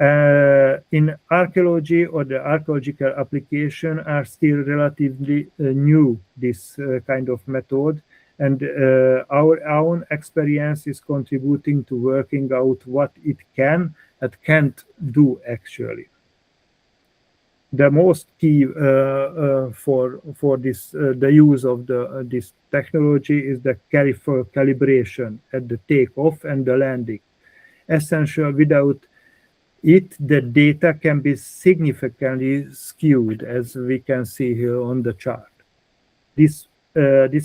In archaeology or the archaeological application are still relatively new, this kind of method, and our own experience is contributing to working out what it can and can't do actually. The most key for this the use of this technology is the careful calibration at the takeoff and the landing. Essential. Without it, the data can be significantly skewed, as we can see here on the chart. This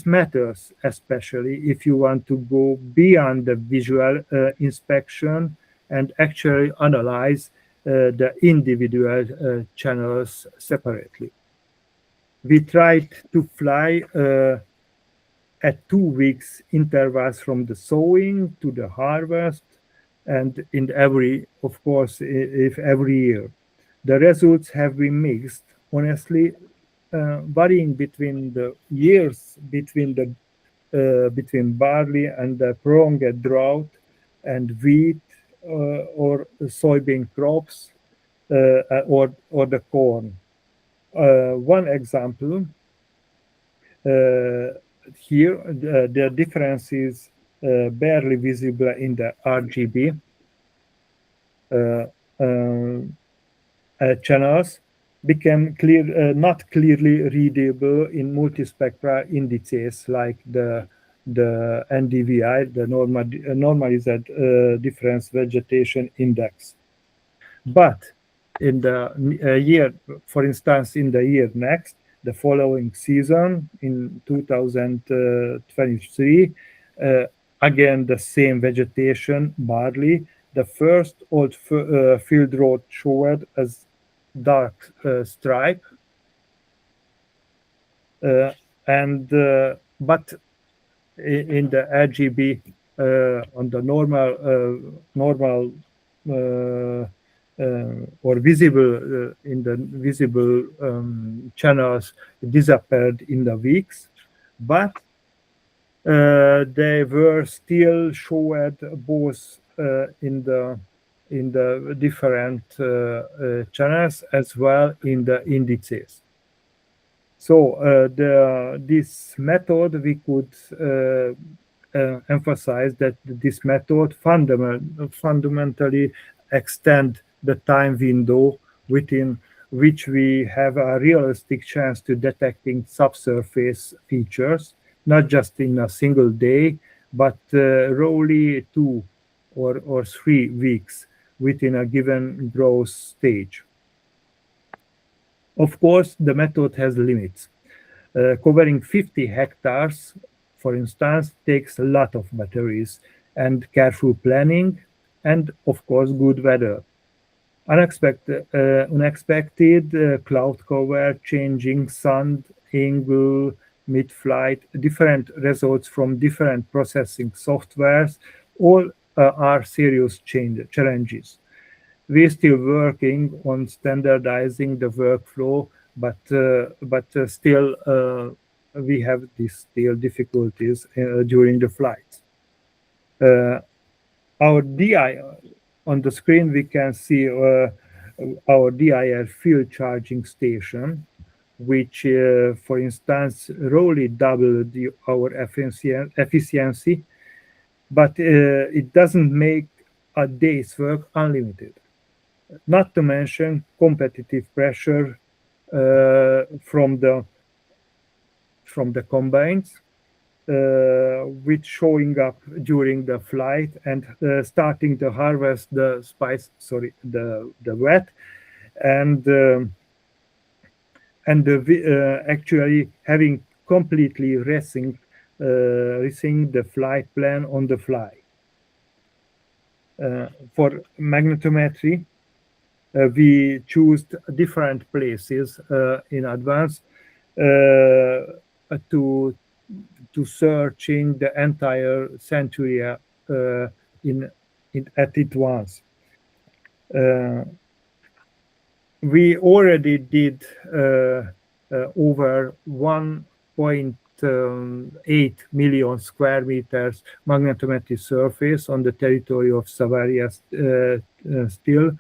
matters especially if you want to go beyond the visual inspection and actually analyze the individual channels separately. We tried to fly at 2 weeks intervals from the sowing to the harvest, and in every year. The results have been mixed, honestly, varying between the years between barley and the prolonged drought and wheat or soybean crops or the corn. One example Here, the difference is barely visible in the RGB channels, became not clearly readable in multispectral indices like the NDVI, the normalized difference vegetation index. But in the year, for instance, in the year next, the following season in 2023, again the same vegetation, barley. The first old field road showed as dark stripe, but in the RGB on the normal or visible in the visible channels disappeared in the weeks, but they were still showed both in the different channels as well in the indices. So this method, we could emphasize that this method fundamentally extend the time window within which we have a realistic chance to detecting subsurface features, not just in a single day, but roughly 2 or 3 weeks within a given growth stage. Of course, the method has limits. Covering 50 hectares, for instance, takes a lot of batteries and careful planning, and of course, good weather. Unexpected cloud cover, changing sun angle mid-flight, different results from different processing softwares, all are serious challenges. We're still working on standardizing the workflow, but still we have these still difficulties during the flights. Our DI on the screen, we can see our DIR field charging station, which, for instance, roughly doubled our efficiency, but it doesn't make a day's work unlimited. Not to mention competitive pressure from the combines, which showing up during the flight and starting to harvest the wet, and actually having completely racing the flight plan on the fly. For magnetometry, we choose different places in advance to searching the entire Centuria at it once. We already did over 1.8 million square meters magnetometry surface on the territory of Savaria still.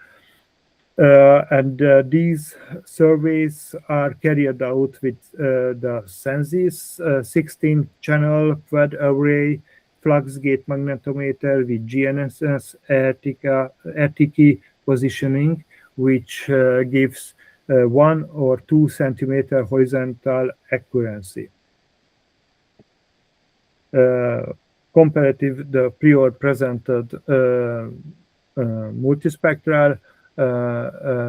And these surveys are carried out with the Sensis 16-channel quad array flux gate magnetometer with GNSS RTK positioning, which gives 1 or 2 centimeter horizontal accuracy. Comparative the prior presented multispectral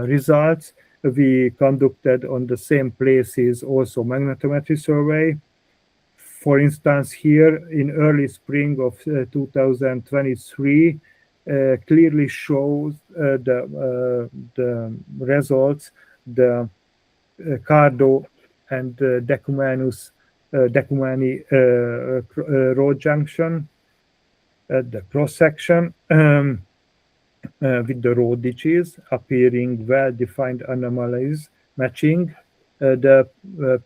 results, we conducted on the same places also magnetometry survey. For instance, here in early spring of 2023, clearly shows the results, the Cardo and Decumani road junction, the cross section. With the road ditches appearing well-defined anomalies matching the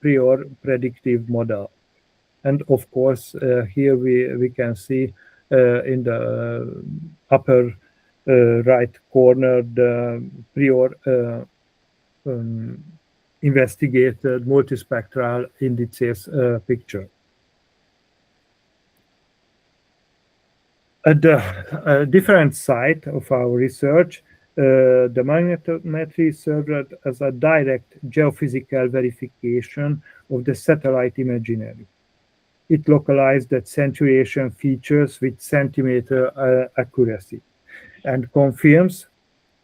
prior predictive model. And of course, here we can see in the upper right corner the prior investigated multispectral indices picture. At the different site of our research, the magnetometry served as a direct geophysical verification of the satellite imagery. It localized the centuration features with centimeter accuracy and confirms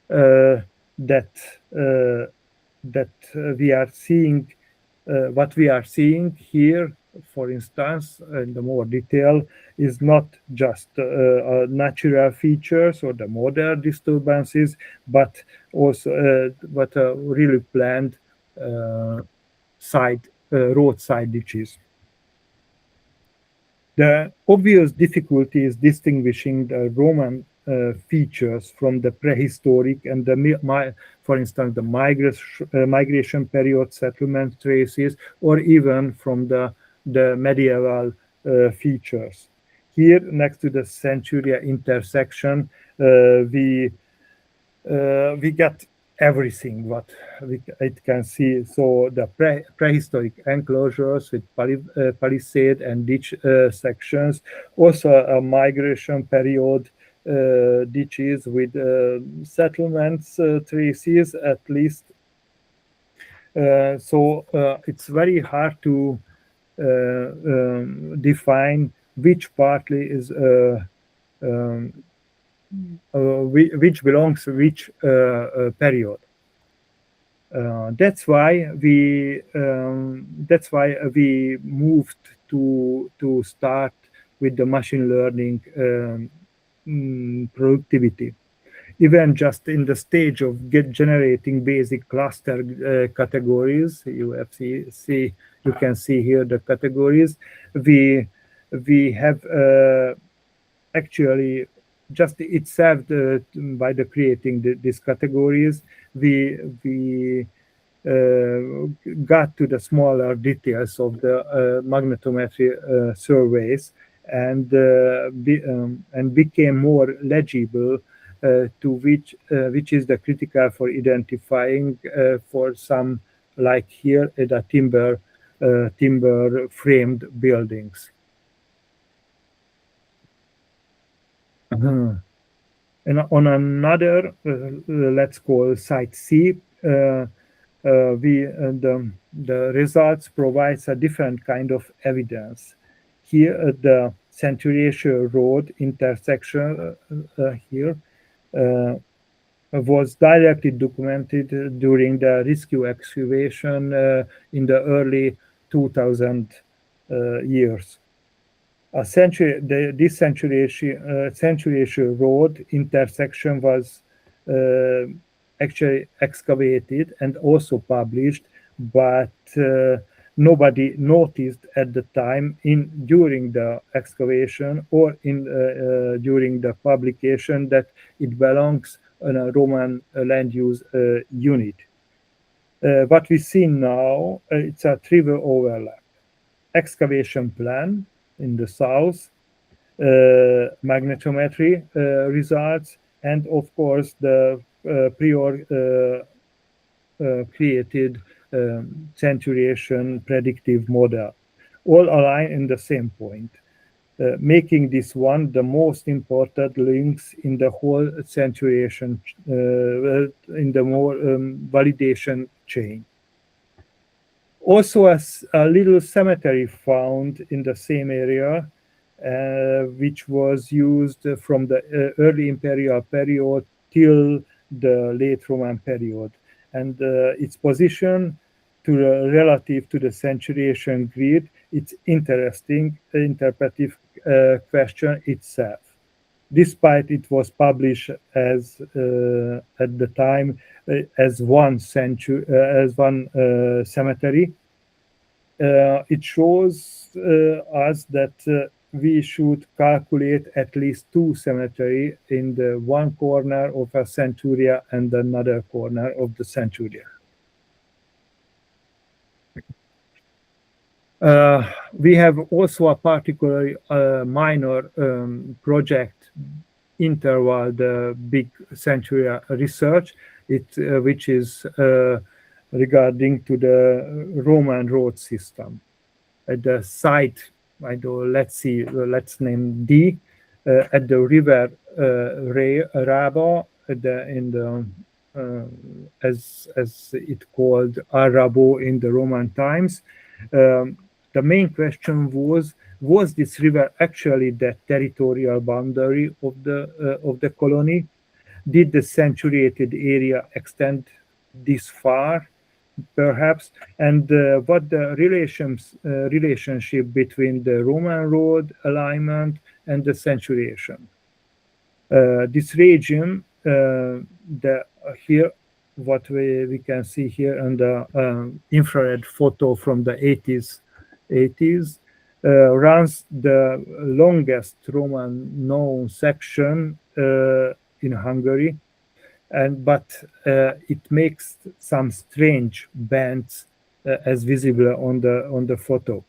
that we are seeing what we are seeing here, for instance, in the more detail, is not just natural features or the modern disturbances, but also really planned roadside ditches. The obvious difficulty is distinguishing the Roman features from the prehistoric and for instance, the migration period settlement traces, or even from the medieval features. Here, next to the Centuria intersection, we get everything what it can see. So the prehistoric enclosures with palisade and ditch sections, also a migration period ditches with settlements traces at least. So it's very hard to define which partly is which belongs to which period. That's why we moved to start with the machine learning productivity. Even just in the stage of generating basic cluster categories, you can see here the categories. We have actually just itself by the creating these categories, we got to the smaller details of the magnetometry surveys and became more legible to which is the critical for identifying for some, like here the timber framed buildings. And on another, let's call site C, the results provides a different kind of evidence. Here, the Centuration Road intersection here was directly documented during the rescue excavation in the early 2000 years. This Centuration Road intersection was actually excavated and also published, but nobody noticed at the time during the excavation or during the publication that it belongs in a Roman land use unit. What we see now, it's a trivial overlap. Excavation plan in the south, magnetometry results, and of course the prior created Centuration predictive model, all align in the same point, making this one the most important links in the whole Centuration, in the more validation chain. Also, a little cemetery found in the same area, which was used from the early imperial period till the late Roman period. And its position relative to the Centuration grid, it's interesting interpretive question itself. Despite it was published as at the time as one cemetery, it shows us that we should calculate at least two cemeteries in the one corner of a centuria and another corner of the centuria. We have also a particularly minor project interval, the big centuria research, which is regarding to the Roman road system. At the site, let's name D, at the river Raba, as it called Arabo in the Roman times. The main question was this river actually the territorial boundary of the colony? Did the centuriated area extend this far, perhaps? And what the relationship between the Roman road alignment and the centuriation? This region, here, what we can see here on the infrared photo from the 80s, runs the longest Roman known section in Hungary, but it makes some strange bends as visible on the photo.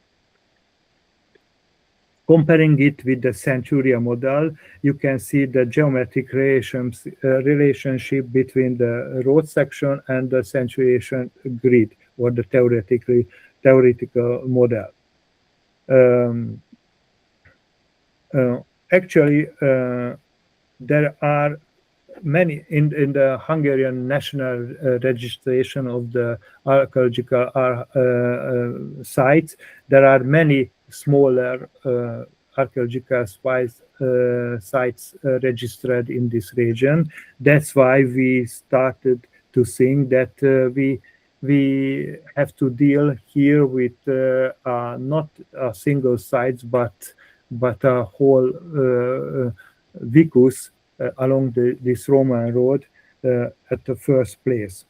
Comparing it with the Centuria model, you can see the geometric relationship between the road section and the centuriation grid, or the theoretical model. Actually, there are many in the Hungarian national registration of the archaeological sites. There are many smaller archaeological sites registered in this region. That's why we started to think that we have to deal here with not a single site, but a whole vicus along this Roman road at the first place.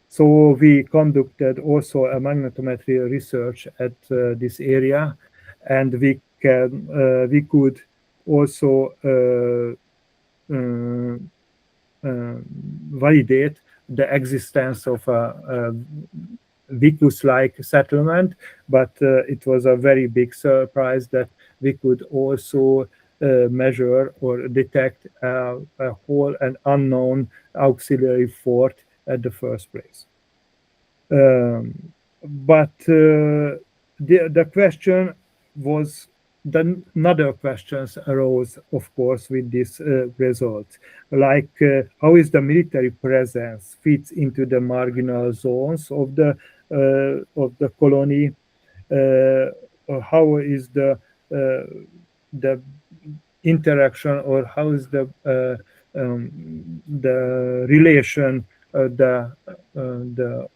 So we conducted also a magnetometry research at this area, and we could also validate the existence of a vicus-like settlement, but it was a very big surprise that we could also measure or detect a whole and unknown auxiliary fort at the first place. But the question was, another questions arose, of course, with this result, like how is the military presence fits into the marginal zones of the colony, or how is the interaction, or how is the relation, the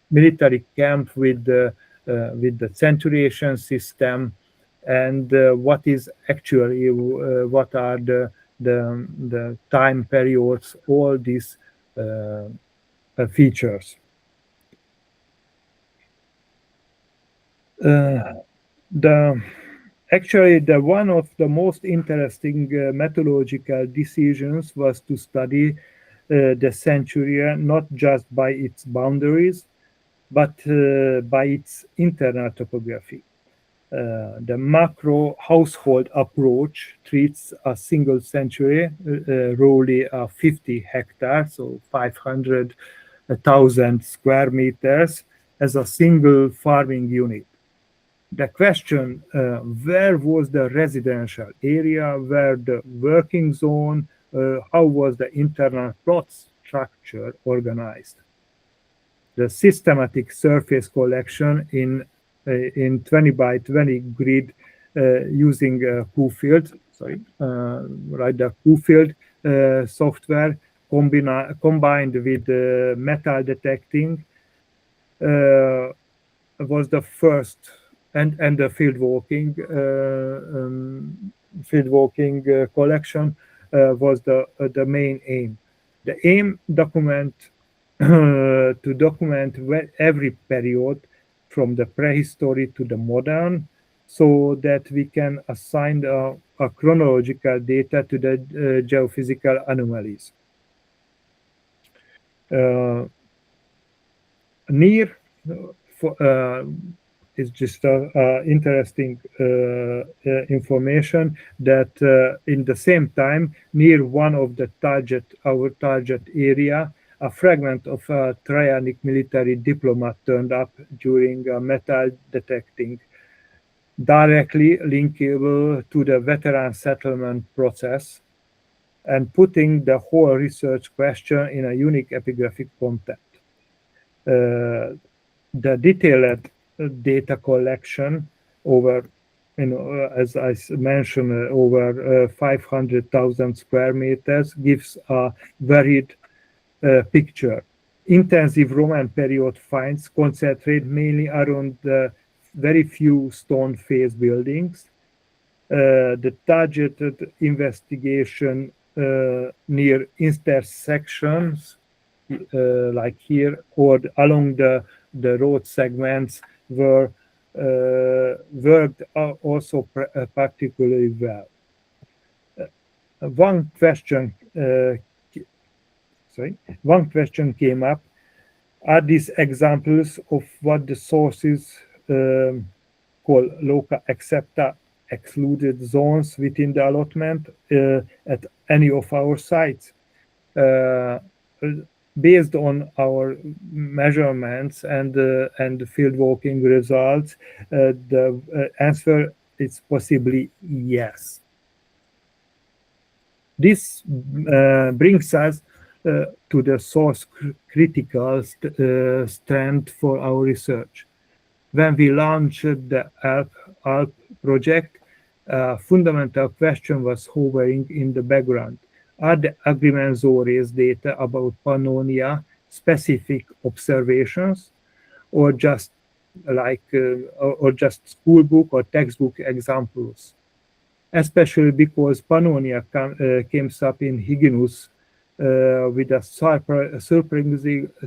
military camp with the centuriation system, and what is actually what are the time periods, all these features. Actually, one of the most interesting methodological decisions was to study the Centuria not just by its boundaries, but by its internal topography. The macro household approach treats a single century, roughly 50 hectares, so 500,000 square meters, as a single farming unit. The question, where was the residential area, where the working zone, how was the internal plot structure organized? The systematic surface collection in 20 by 20 grid using QField, the QField software combined with metal detecting was the first, and the field walking collection was the main aim. The aim to document every period from the prehistory to the modern, so that we can assign a chronological data to the geophysical anomalies. Near is just interesting information that in the same time, near one of the our target area, a fragment of a Trianic military diplomat turned up during metal detecting, directly linkable to the veteran settlement process, and putting the whole research question in a unique epigraphic content. The detailed data collection over, as I mentioned, over 500,000 square meters gives a varied picture. Intensive Roman period finds concentrate mainly around the very few stone face buildings. The targeted investigation near intersections, like here, or along the road segments were worked also particularly well. One question came up: are these examples of what the sources call loca accepta excluded zones within the allotment at any of our sites? Based on our measurements and field walking results, the answer is possibly yes. This brings us to the source critical strand for our research. When we launched the ALP project, a fundamental question was hovering in the background. Are the Agrimensores data about Pannonia specific observations, or just schoolbook or textbook examples? Especially because Pannonia comes up in Hyginus with a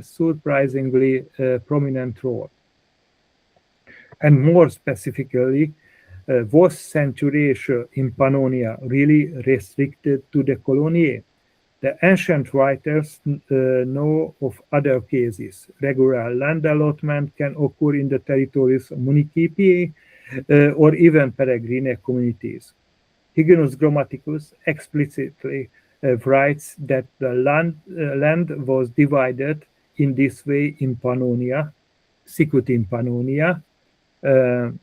surprisingly prominent role. And more specifically, was centuration in Pannonia really restricted to the coloniae? The ancient writers know of other cases. Regular land allotment can occur in the territories of municipiae or even peregrine communities. Hyginus Grammaticus explicitly writes that the land was divided in this way in Pannonia, sicut in Pannonia, and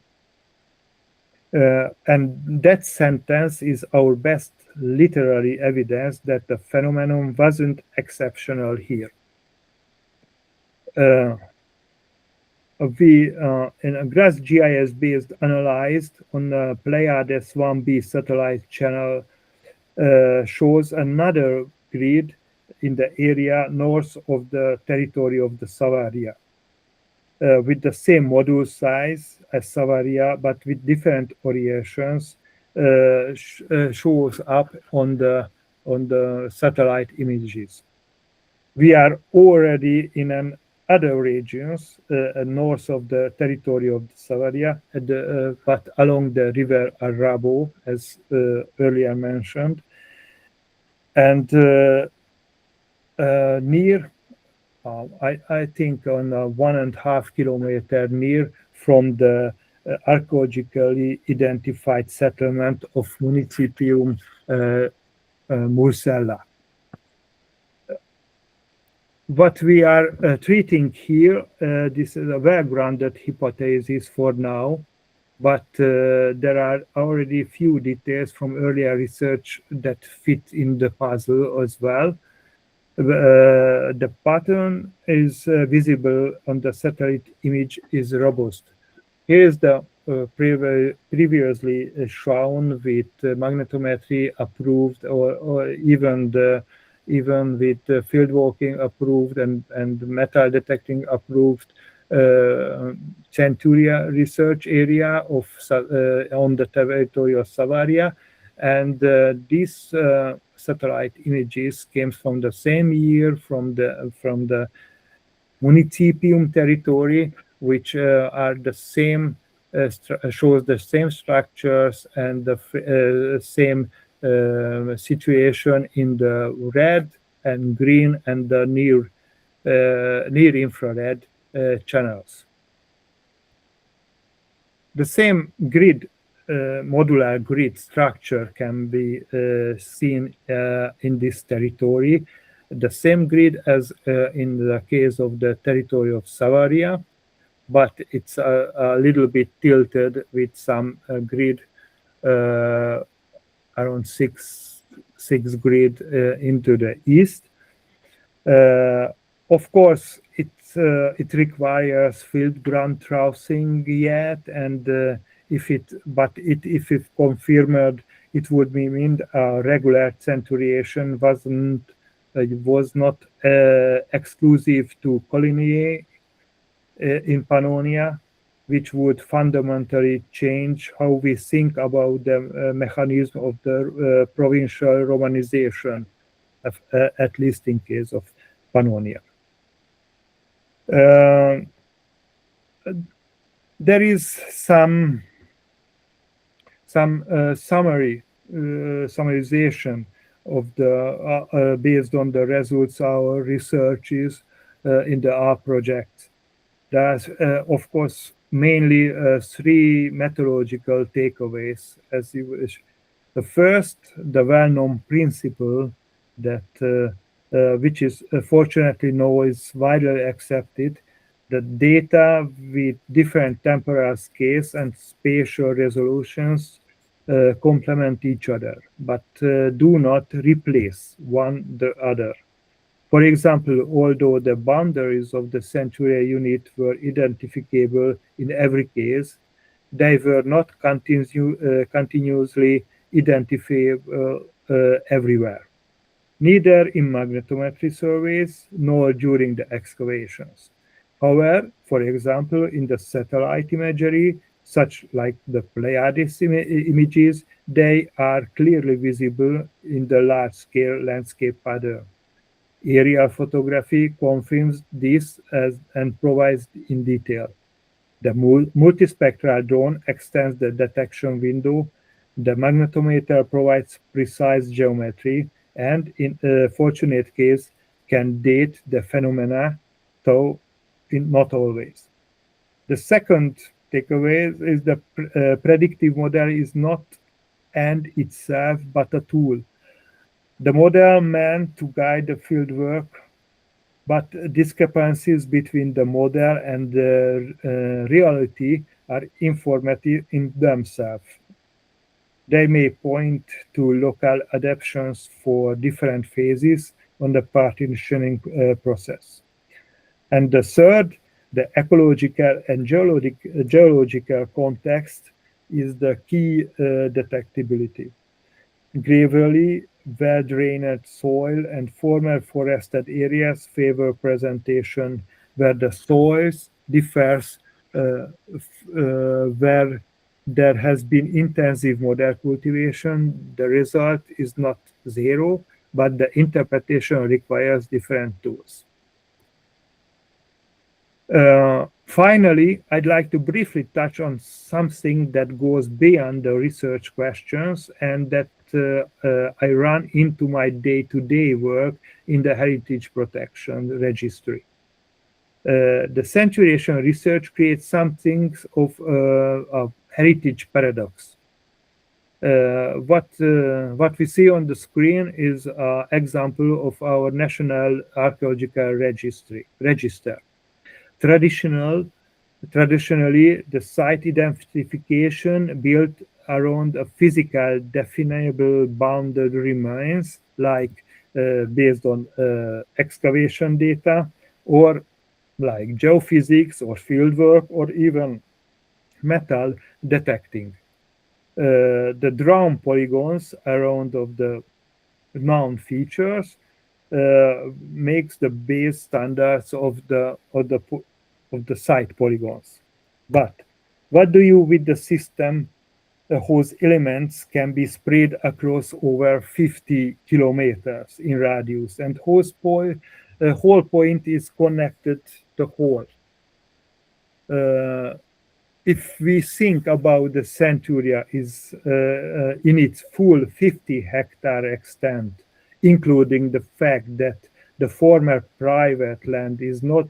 that sentence is our best literary evidence that the phenomenon wasn't exceptional here. We, in a GRASS GIS-based analyzed on the Pleiades 1b satellite channel shows another grid in the area north of the territory of the Savaria. With the same module size as Savaria, but with different orientations, shows up on the satellite images. We are already in other regions north of the territory of the Savaria, but along the river Arabo, as earlier mentioned, and near. I think on 1.5 kilometers near from the archaeologically identified settlement of Municipium Mursella. What we are treating here, this is a well-grounded hypothesis for now, but there are already few details from earlier research that fit in the puzzle as well. The pattern is visible on the satellite image is robust. Here is the previously shown with magnetometry approved, or even with field walking approved and metal detecting approved Centuria research area of on the territory of Savaria, and these satellite images came from the same year from the Municipium territory, which are the same shows the same structures and the same situation in the red and green and the near infrared channels. The same grid, modular grid structure can be seen in this territory, the same grid as in the case of the territory of Savaria, but it's a little bit tilted with some grid around six grid into the east. Of course, it requires field ground troughing yet, and if it confirmed, it would mean regular centuriation was not exclusive to Coloniae in Pannonia, which would fundamentally change how we think about the mechanism of the provincial romanization, at least in case of Pannonia. There is some summarization of the based on the results our researches in the R project. There's of course mainly three methodological takeaways as you wish. The first, the well-known principle that which is fortunately now is widely accepted, that data with different temporal scales and spatial resolutions complement each other, but do not replace one the other. For example, although the boundaries of the century unit were identifiable in every case, they were not continuously identifiable everywhere, neither in magnetometry surveys nor during the excavations. However, for example, in the satellite imagery, such like the Pleiades images, they are clearly visible in the large-scale landscape pattern. Aerial photography confirms this and provides in detail. The multispectral drone extends the detection window. The magnetometer provides precise geometry and, in a fortunate case, can date the phenomena, though not always. The second takeaway is the predictive model is not end itself, but a tool. The model meant to guide the field work, but discrepancies between the model and the reality are informative in themselves. They may point to local adaptations for different phases on the partitioning process. And the third, the ecological and geological context is the key detectability. Gravelly, well-drained soil and former forested areas favor presentation where the soils differs where there has been intensive model cultivation. The result is not zero, but the interpretation requires different tools. Finally, I'd like to briefly touch on something that goes beyond the research questions and that I run into my day-to-day work in the heritage protection registry. The centuration research creates something of a heritage paradox. What we see on the screen is an example of our national archaeological register. Traditionally, the site identification built around a physical definable bounded remains, like based on excavation data, or like geophysics or fieldwork, or even metal detecting. The drawn polygons around of the known features makes the base standards of the site polygons. But what do you with the system whose elements can be spread across over 50 kilometers in radius and whose whole point is connected to whole? If we think about the Centuria is in its full 50-hectare extent, including the fact that the former private land is not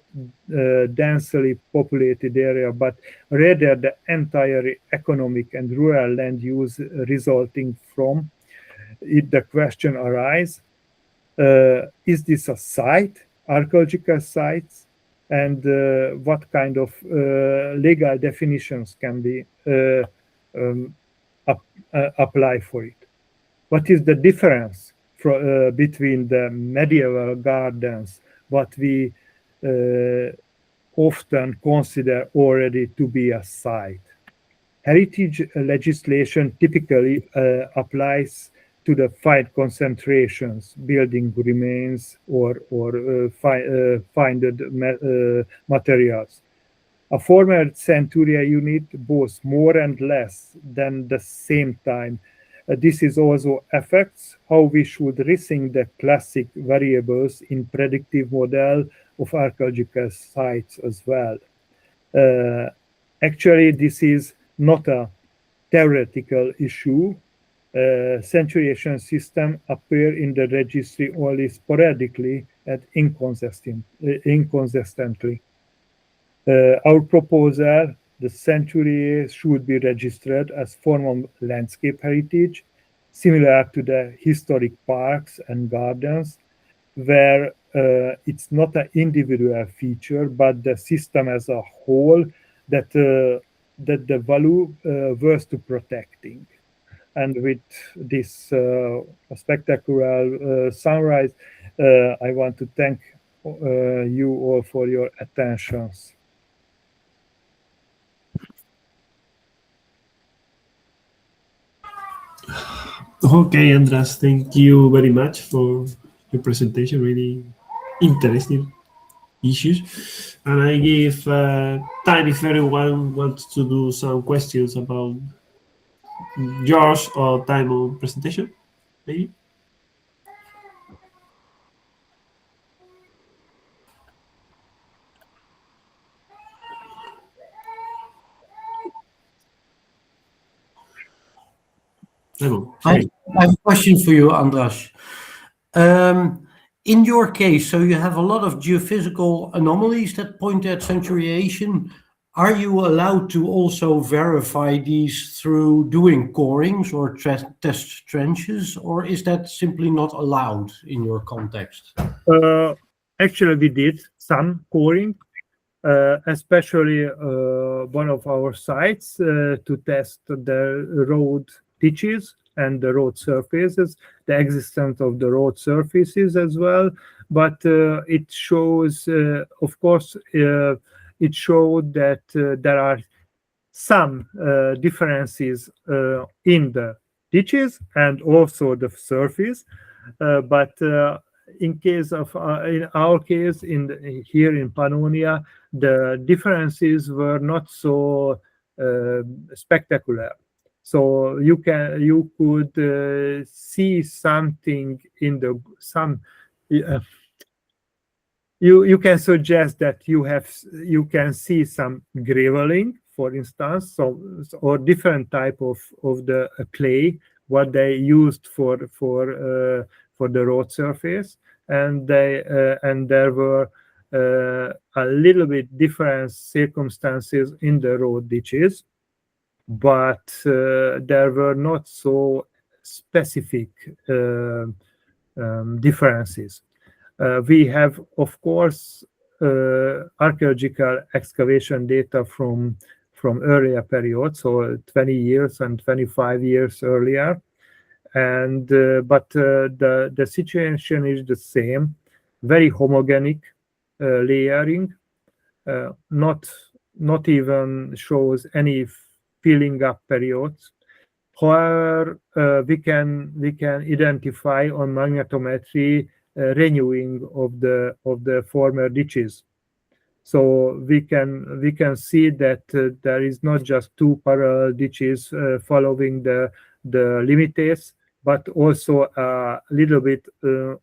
densely populated area, but rather the entire economic and rural land use resulting from it, the question arises, Is this a site, archaeological sites, and what kind of legal definitions can be apply for it? What is the difference between the medieval gardens, what we often consider already to be a site? Heritage legislation typically applies to the fine concentrations, building remains, or finded materials. A former centuria unit boasts more and less than the same time. This is also affects how we should rethink the classic variables in predictive model of archaeological sites as well. Actually, this is not a theoretical issue. Centuriation system appear in the registry only sporadically and inconsistently. Our proposal, the century should be registered as form of landscape heritage, similar to the historic parks and gardens, where it's not an individual feature, but the system as a whole that the value worth to protecting. And with this spectacular sunrise, I want to thank you all for your attentions. Okay, András, thank you very much for your presentation. Really interesting issues. And I give time if everyone wants to do some questions about George or Tymon presentation, maybe. I have a question for you, András. In your case, so you have a lot of geophysical anomalies that point at centuriation. Are you allowed to also verify these through doing corings or test trenches, or is that simply not allowed in your context? Actually, we did some coring, especially one of our sites to test the road ditches and the road surfaces, the existence of the road surfaces as well. But it shows, of course, it showed that there are some differences in the ditches and also the surface. But in case of in our case here in Pannonia, the differences were not so spectacular. So you could see something in the you can suggest that you can see some graveling, for instance, or different type of the clay what they used for the road surface, and there were a little bit different circumstances in the road ditches, but there were not so specific differences. We have, of course, archaeological excavation data from earlier periods, so 20 years and 25 years earlier, and but the situation is the same, very homogenic layering, not even shows any filling up periods. However, we can identify on magnetometry renewing of the former ditches. So we can see that there is not just two parallel ditches following the limites, but also a little bit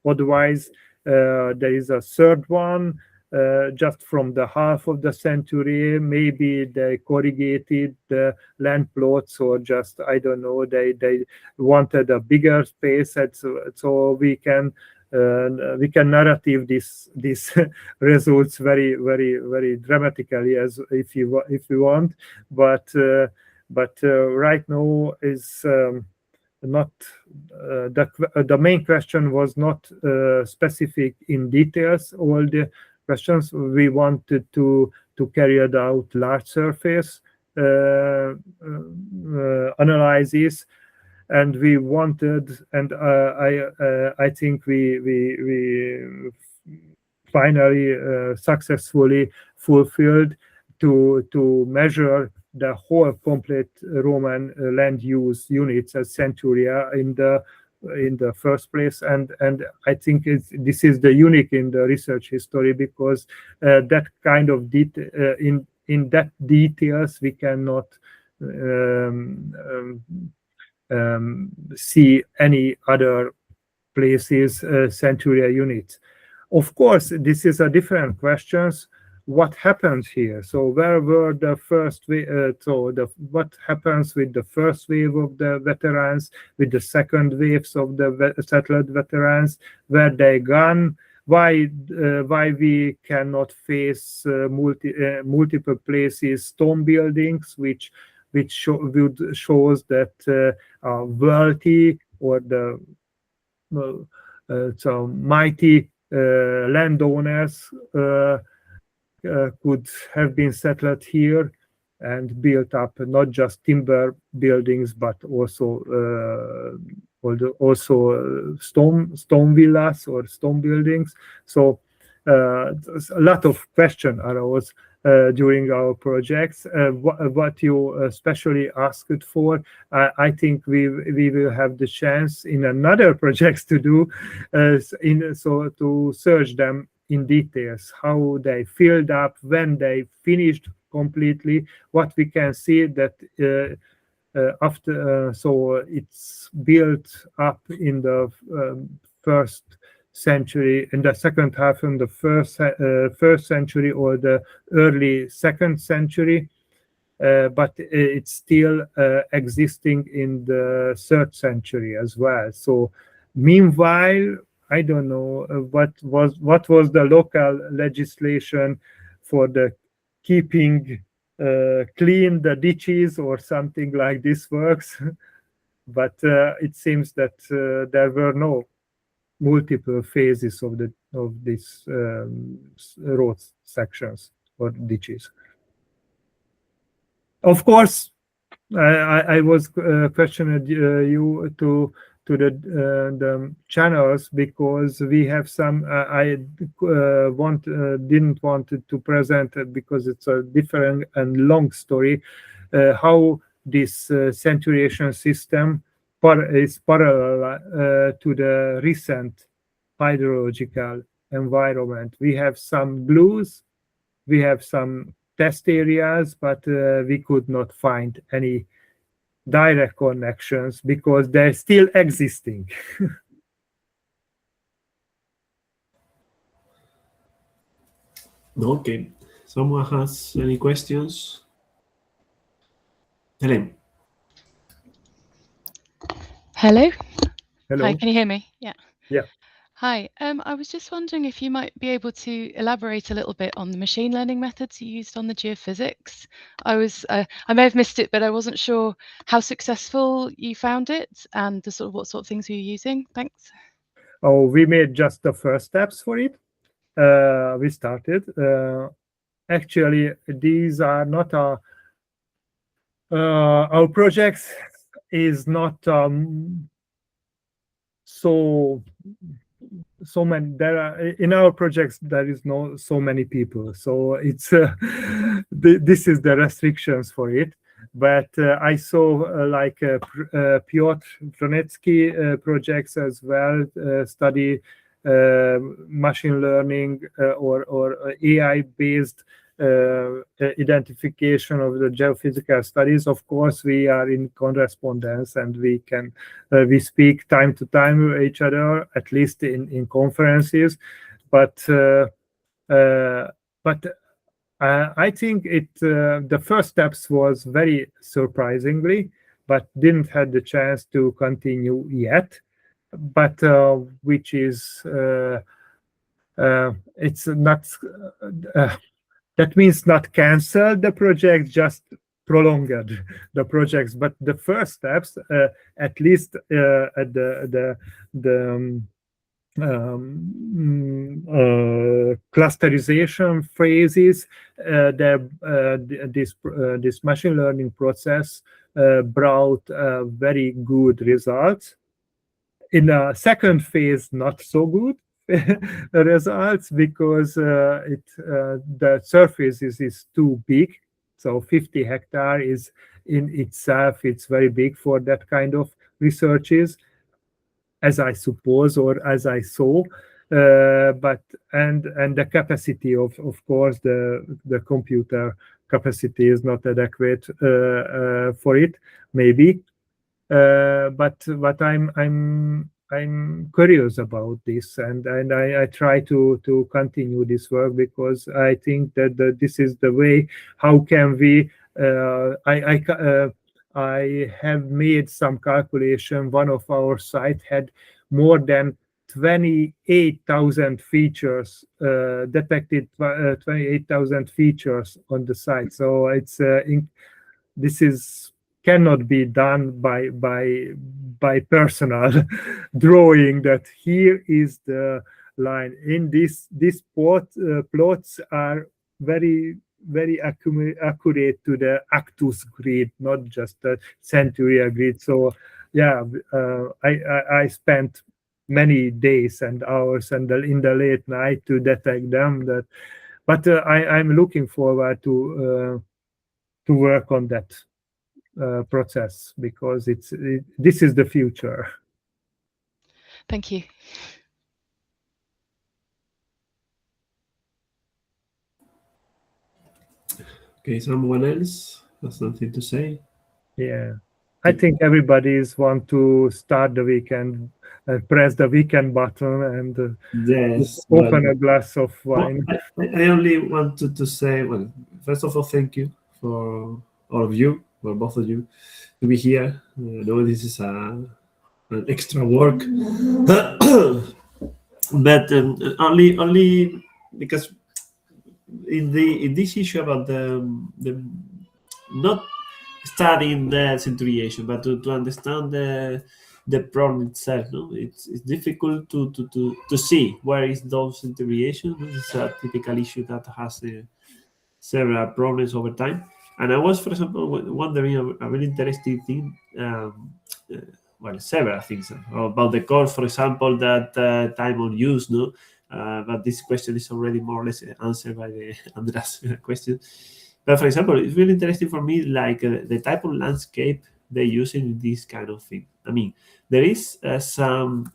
otherwise. There is a third one just from the half of the century. Maybe they corrugated the land plots, or just, I don't know, they wanted a bigger space. So we can narrative this results very dramatically, as if you want, but right now is the main question was not specific in details. All the questions we wanted to carry out large surface analysis, and we wanted, and I think we finally successfully fulfilled to measure the whole complete Roman land use units as centuria in the first place, and I think this is the unique in the research history, because that kind of in that details we cannot see any other places centuria units. Of course, this is a different questions. What happens here? So where were the first wave? What happens with the first wave of the veterans, with the second waves of the settled veterans? Where they gone? Why we cannot face multiple places stone buildings, which shows that wealthy or the so mighty landowners could have been settled here and built up not just timber buildings, but also stone villas or stone buildings. So a lot of questions arose during our projects. What you especially asked for, I think we will have the chance in another projects to do, so to search them in details, how they filled up, when they finished completely. What we can see that after, so it's built up in the first century, in the second half in the first century or the early second century, but it's still existing in the third century as well. So meanwhile, I don't know what was the local legislation for the keeping clean the ditches or something like this works, but it seems that there were no multiple phases of these road sections or ditches. Of course, I was questioning you to the channels, because we have some I didn't want to present it because it's a different and long story, how this centuriation system is parallel to the recent hydrological environment. We have some glues, we have some test areas, but we could not find any direct connections because they're still existing. Okay. Someone has any questions? Helen. Hello. Hello. Hi, can you hear me? Yeah. Yeah. Hi. I was just wondering if you might be able to elaborate a little bit on the machine learning methods you used on the geophysics. I may have missed it, but I wasn't sure how successful you found it and what sort of things you were using. Thanks. Oh, we made just the first steps for it. We started. Actually, these are not our projects is not so many. There are in our projects there is no so many people, so it's this is the restrictions for it. But I saw like Piotr Vronetsky projects as well, study machine learning or AI based identification of the geophysical studies. Of course, we are in correspondence and we can we speak time to time with each other, at least in conferences. But I think the first steps was very surprisingly, but didn't have the chance to continue yet. But which is it's not. That means not cancel the project, just prolonged the projects. But the first steps, at least at the clusterization phases, this machine learning process brought very good results. In a second phase, not so good results, because the surface is too big. So 50 hectare is in itself, it's very big for that kind of researches, as I suppose, or as I saw. But the capacity of course the computer capacity is not adequate for it, maybe. But I'm curious about this, and I try to continue this work, because I think that this is the way. How can we? I have made some calculation. One of our site had more than 28,000 features, detected 28,000 features on the site. So it's this is cannot be done by personal drawing, that here is the line. In this plots are very accurate to the Actus grid, not just the Centuria grid. So yeah, I spent many days and hours and in the late night to detect them. But I'm looking forward to work on that process, because this is the future. Thank you. Okay, someone else has something to say? Yeah, I think everybody's want to start the weekend and press the weekend button and Yes. open a glass of wine. I only wanted to say, well, first of all, thank you for all of you, for both of you, to be here. I know this is an extra work, but only because in this issue about the not studying the centuriation, but to understand the problem itself. No, it's difficult to see where is those centuriation. This is a typical issue that has several problems over time. And I was, for example, wondering a very interesting thing. Well, several things about the course, for example, that Tymon used. No, but this question is already more or less answered by the András question. But for example, it's really interesting for me, like the type of landscape they use in this kind of thing. I mean, there is some,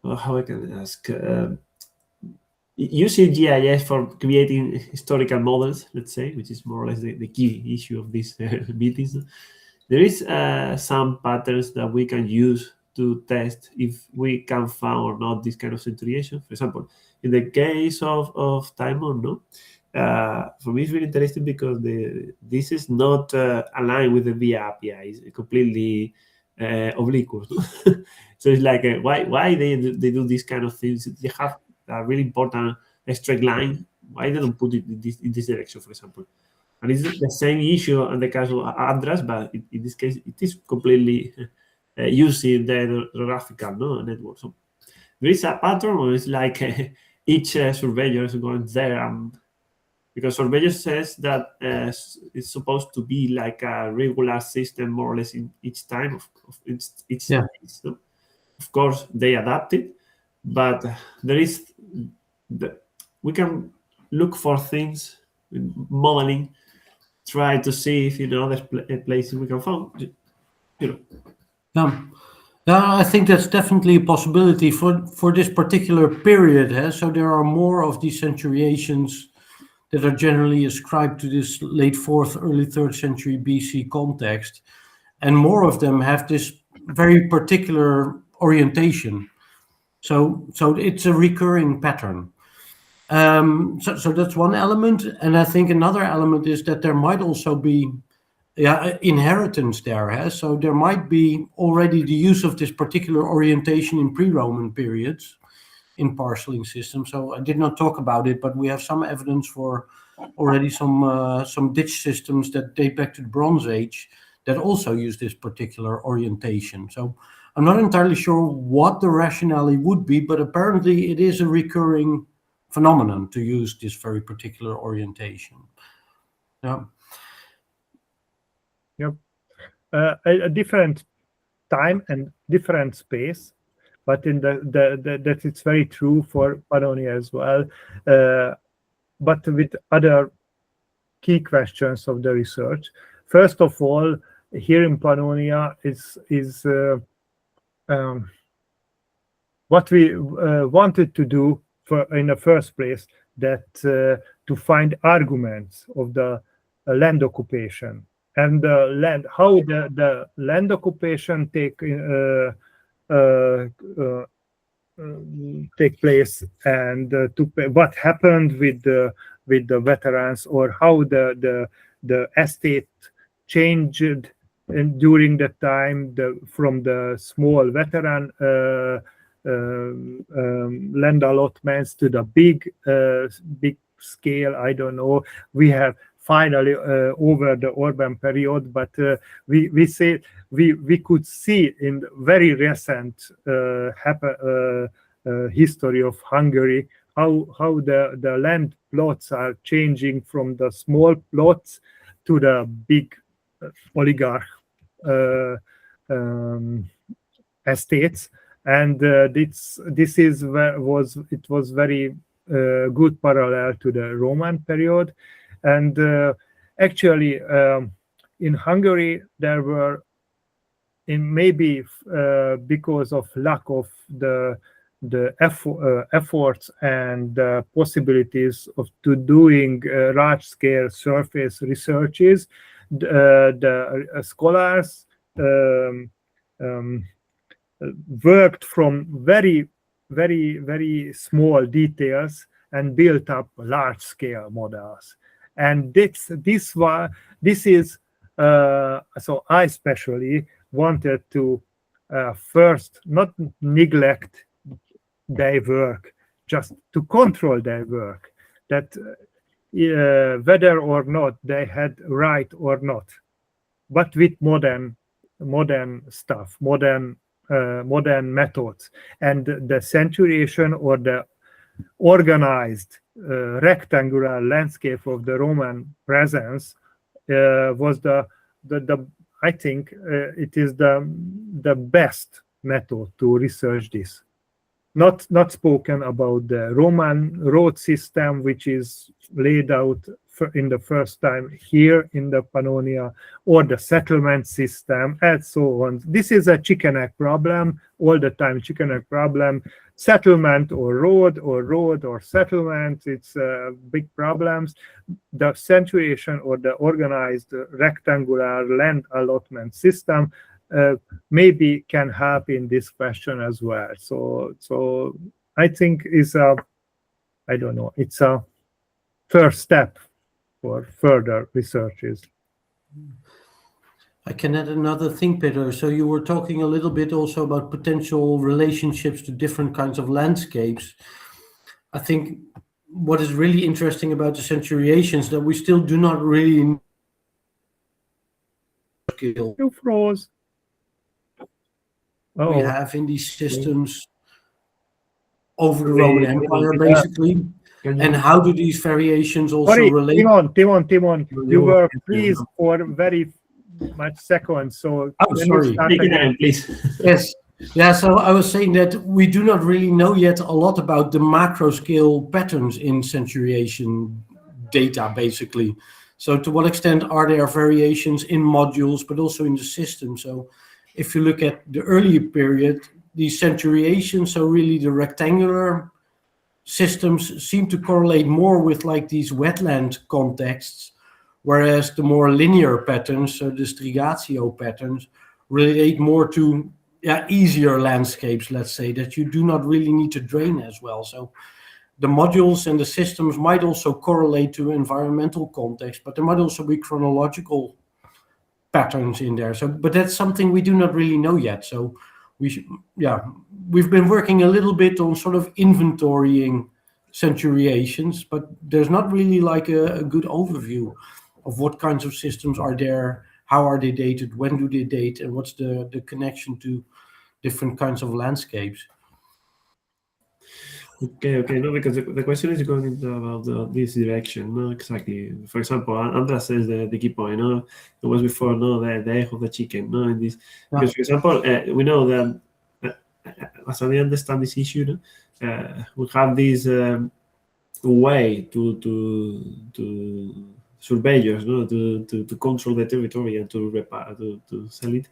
how I can ask, using GIS for creating historical models, let's say, which is more or less the key issue of these meetings. There is some patterns that we can use to test if we can find or not this kind of centuriation. For example, in the case of Tymon, no? For me, it's really interesting because this is not aligned with the VIA API. It's completely obliquous. So it's like, why they do this kind of things? They have a really important straight line. Why they don't put it in this direction, for example? And it's the same issue in the case of András, but in this case, it is completely using the graphical network. So there is a pattern where it's like each surveyor is going there. Because surveyor says that it's supposed to be like a regular system, more or less, in each time of each space. No? Of course, they adapt it, but there is we can look for things in modeling, try to see if other places we can find. Yeah, I think that's definitely a possibility for this particular period. So there are more of these centuriations that are generally ascribed to this late 4th, early 3rd century BC context. And more of them have this very particular orientation. So it's a recurring pattern. So that's one element. And I think another element is that there might also be inheritance there. So there might be already the use of this particular orientation in pre-Roman periods. in parceling systems. So I did not talk about it, but we have some evidence for already some ditch systems that date back to the Bronze Age that also use this particular orientation. So I'm not entirely sure what the rationale would be, but apparently it is a recurring phenomenon to use this very particular orientation. Yeah. Yep. A different time and different space, but in that it's very true for Pannonia as well. But with other key questions of the research. First of all, here in Pannonia is what we wanted to do in the first place, that to find arguments of the land occupation and the land, how the land occupation take place, and what happened with the veterans, or how the estate changed during the time from the small veteran land allotments to the big scale. I don't know. We have finally over the urban period, but we could see in very recent history of Hungary how the land plots are changing from the small plots to the big oligarch estates, and this was very good parallel to the Roman period. And actually in Hungary there were, maybe because of lack of the efforts and possibilities of doing large-scale surface researches, the scholars worked from very, very, very small details and built up large-scale models. And this is so I especially wanted to first not neglect their work, just to control their work, that whether or not they had right or not, but with modern stuff, modern methods, and the centuration or the organized rectangular landscape of the Roman presence was the I think it is the best method to research this. Not spoken about the Roman road system, which is laid out in the first time here in the Pannonia, or the settlement system, and so on. This is a chicken egg problem, all the time chicken egg problem. Settlement or road or settlement, it's big problems. The centuration or the organized rectangular land allotment system maybe can help in this question as well. So I think it's a first step for further researches. I can add another thing, Peter. So you were talking a little bit also about potential relationships to different kinds of landscapes. I think what is really interesting about the centuriations that we still do not really skill. You froze. We have in these systems over the Roman Empire, basically. And how do these variations also relate? Timon, you were pleased for very much seconds. So sorry. Take it down, please. Yes. Yeah, so I was saying that we do not really know yet a lot about the macro scale patterns in centuriation data, basically. So to what extent are there variations in modules, but also in the system? So if you look at the earlier period, these centuriations, so really the rectangular systems seem to correlate more with like these wetland contexts, whereas the more linear patterns, so the strigatio patterns, relate more to easier landscapes, let's say, that you do not really need to drain as well. So the modules and the systems might also correlate to environmental context, but there might also be chronological patterns in there. So, but that's something we do not really know yet. So we've been working a little bit on sort of inventorying centuriations, but there's not really like a good overview of what kinds of systems are there, how are they dated, when do they date, and what's the connection to different kinds of landscapes. Okay. No, because the question is going into about this direction. No, exactly. For example, András says the key point. No, it was before. No, the egg of the chicken. No, in this because, for example, we know that as I understand this issue, we have this way to surveyors, no, to control the territory and to sell it.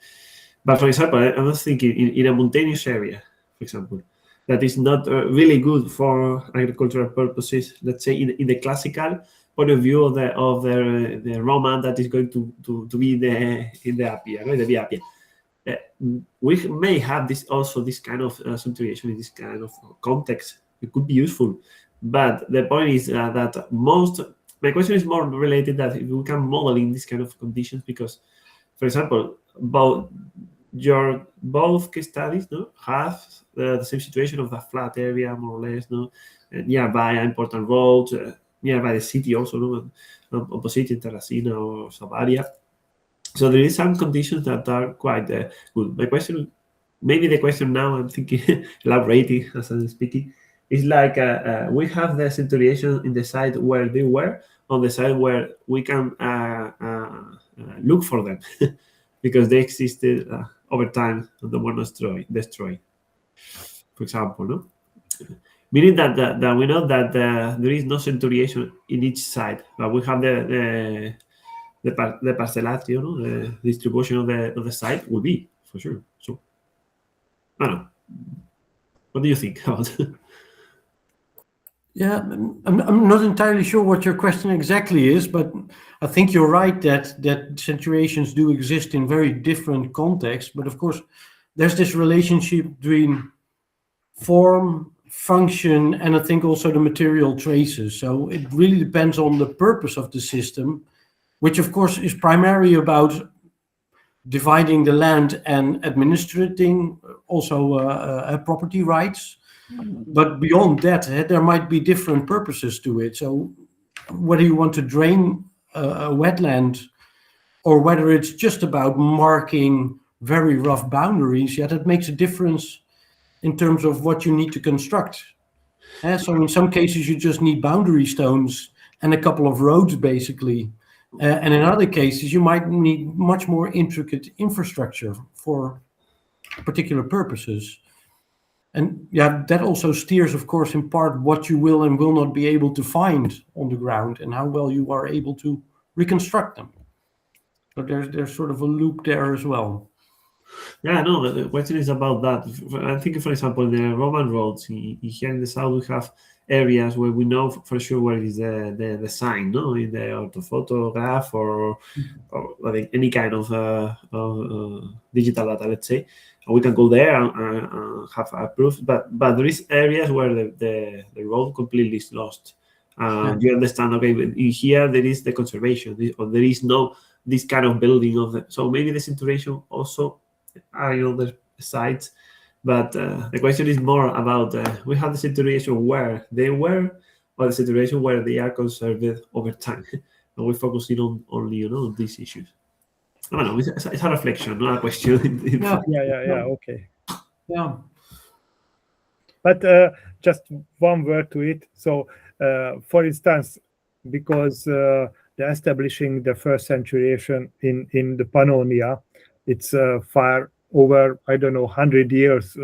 But for example, I was thinking in a mountainous area, for example, that is not really good for agricultural purposes. Let's say in the classical point of view of the Roman that is going to be in the Appia, right? The Via Appia. We may have this kind of centuriation in this kind of context. It could be useful, but the point is that my question is more related that if we can model in this kind of conditions, because, for example, both case studies, no, have the same situation of the flat area, more or less, no, nearby important roads, nearby the city also, no, opposite in Terracina or Savaria. So there is some conditions that are quite good. My question, maybe the question now I'm thinking, elaborating as I'm speaking, is like we have the centuriation in the site where they were, on the side where we can look for them, because they existed over time and they were destroyed. For example, no? Meaning that we know that there is no centuriation in each site, but we have the parcellatio, no? The distribution of the site will be for sure. So I don't know. What do you think about? Yeah, I'm not entirely sure what your question exactly is, but I think you're right that centuriations do exist in very different contexts. But of course, there's this relationship between form, function, and I think also the material traces. So it really depends on the purpose of the system, which of course is primarily about dividing the land and administrating also property rights. But beyond that, there might be different purposes to it. So whether you want to drain a wetland or whether it's just about marking very rough boundaries, that makes a difference in terms of what you need to construct. So in some cases, you just need boundary stones and a couple of roads, basically. And in other cases, you might need much more intricate infrastructure for particular purposes. And that also steers, of course, in part what you will and will not be able to find on the ground and how well you are able to reconstruct them. So there's sort of a loop there as well. Yeah, no, the question is about that. I think, for example, in the Roman roads, here in the south, we have areas where we know for sure where is the sign, no, in the orthophotograph or any kind of digital data, let's say. We can go there and have a proof, but there is areas where the road completely is lost. You understand? Okay, here there is the conservation, or there is no this kind of building of the. So maybe the situation also are in other sites, but the question is more about we have the situation where they were, or the situation where they are conserved over time, and we're focusing on only these issues. I don't know. It's a reflection, not a question. Okay. Yeah. But just one word to it. So, for instance, because the establishing the first centuriation in the Pannonia, it's far over 100 years,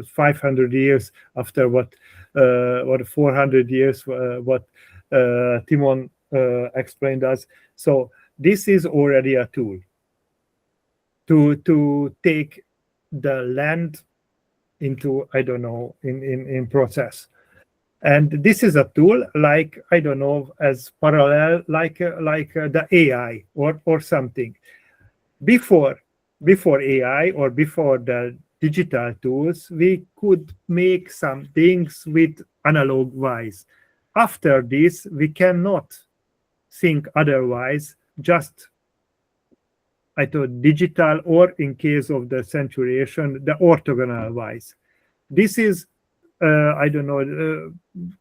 500 years after what 400 years what Tymon explained us. So this is already a tool to take the land into in process, and this is a tool like as parallel like the AI or something. Before AI or before the digital tools, we could make some things with analog wise. After this, we cannot think otherwise, just I thought digital, or in case of the centuriation, the orthogonal wise. This is I don't know, a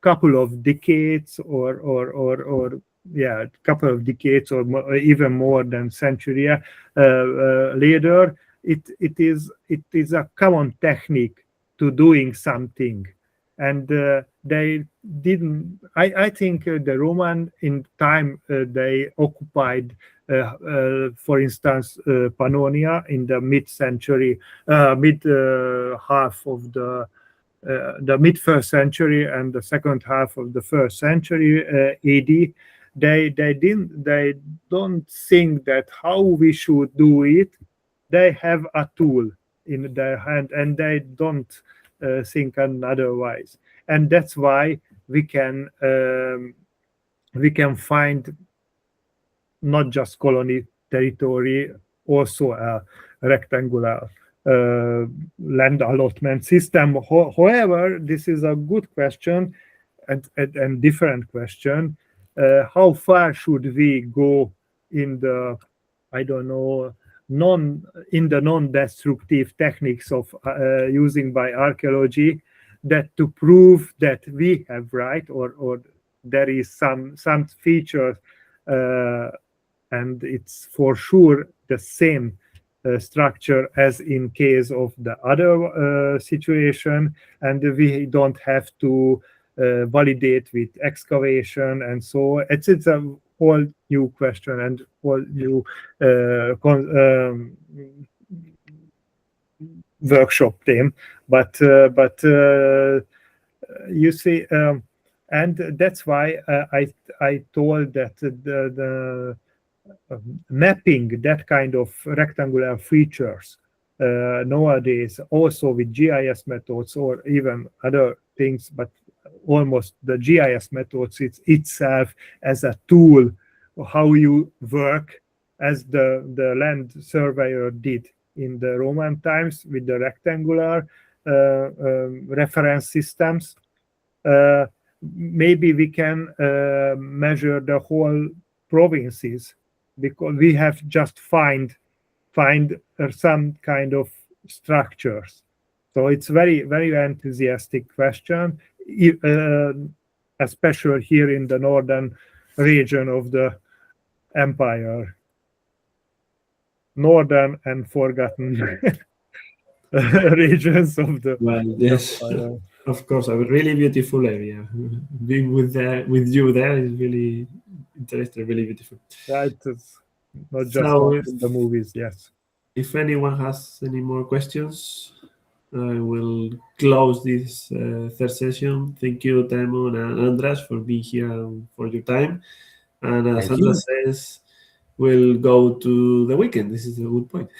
couple of decades or yeah, a couple of decades or even more than century later. It is a common technique to doing something, and they didn't. I think the Roman in time they occupied. For instance, Pannonia in the mid-century, mid half of the mid-first century and the second half of the first century AD. They don't think that how we should do it. They have a tool in their hand, and they don't think otherwise. And that's why we can find not just colony territory, also a rectangular land allotment system. However, this is a good question and different question. How far should we go in the, I don't know, non-destructive techniques of using by archaeology, that to prove that we have right, or there is some features, and it's for sure the same structure as in case of the other situation, and we don't have to validate with excavation, and so it's a whole new question and whole new workshop theme. But you see, and that's why I told that the mapping that kind of rectangular features nowadays, also with GIS methods or even other things, but almost the GIS methods itself as a tool how you work, as the land surveyor did in the Roman times with the rectangular reference systems. Maybe we can measure the whole provinces, because we have just find some kind of structures. So it's very enthusiastic question, especially here in the northern region of the empire, northern and forgotten regions of the yes, empire. of course, a really beautiful area. Being with you there is really interesting, really beautiful. Yeah, it's not just So in the movies. Yes. If anyone has any more questions, I will close this third session. Thank you, Tymon and András, for being here and for your time. And as Thank you. András says, we'll go to the weekend. This is a good point.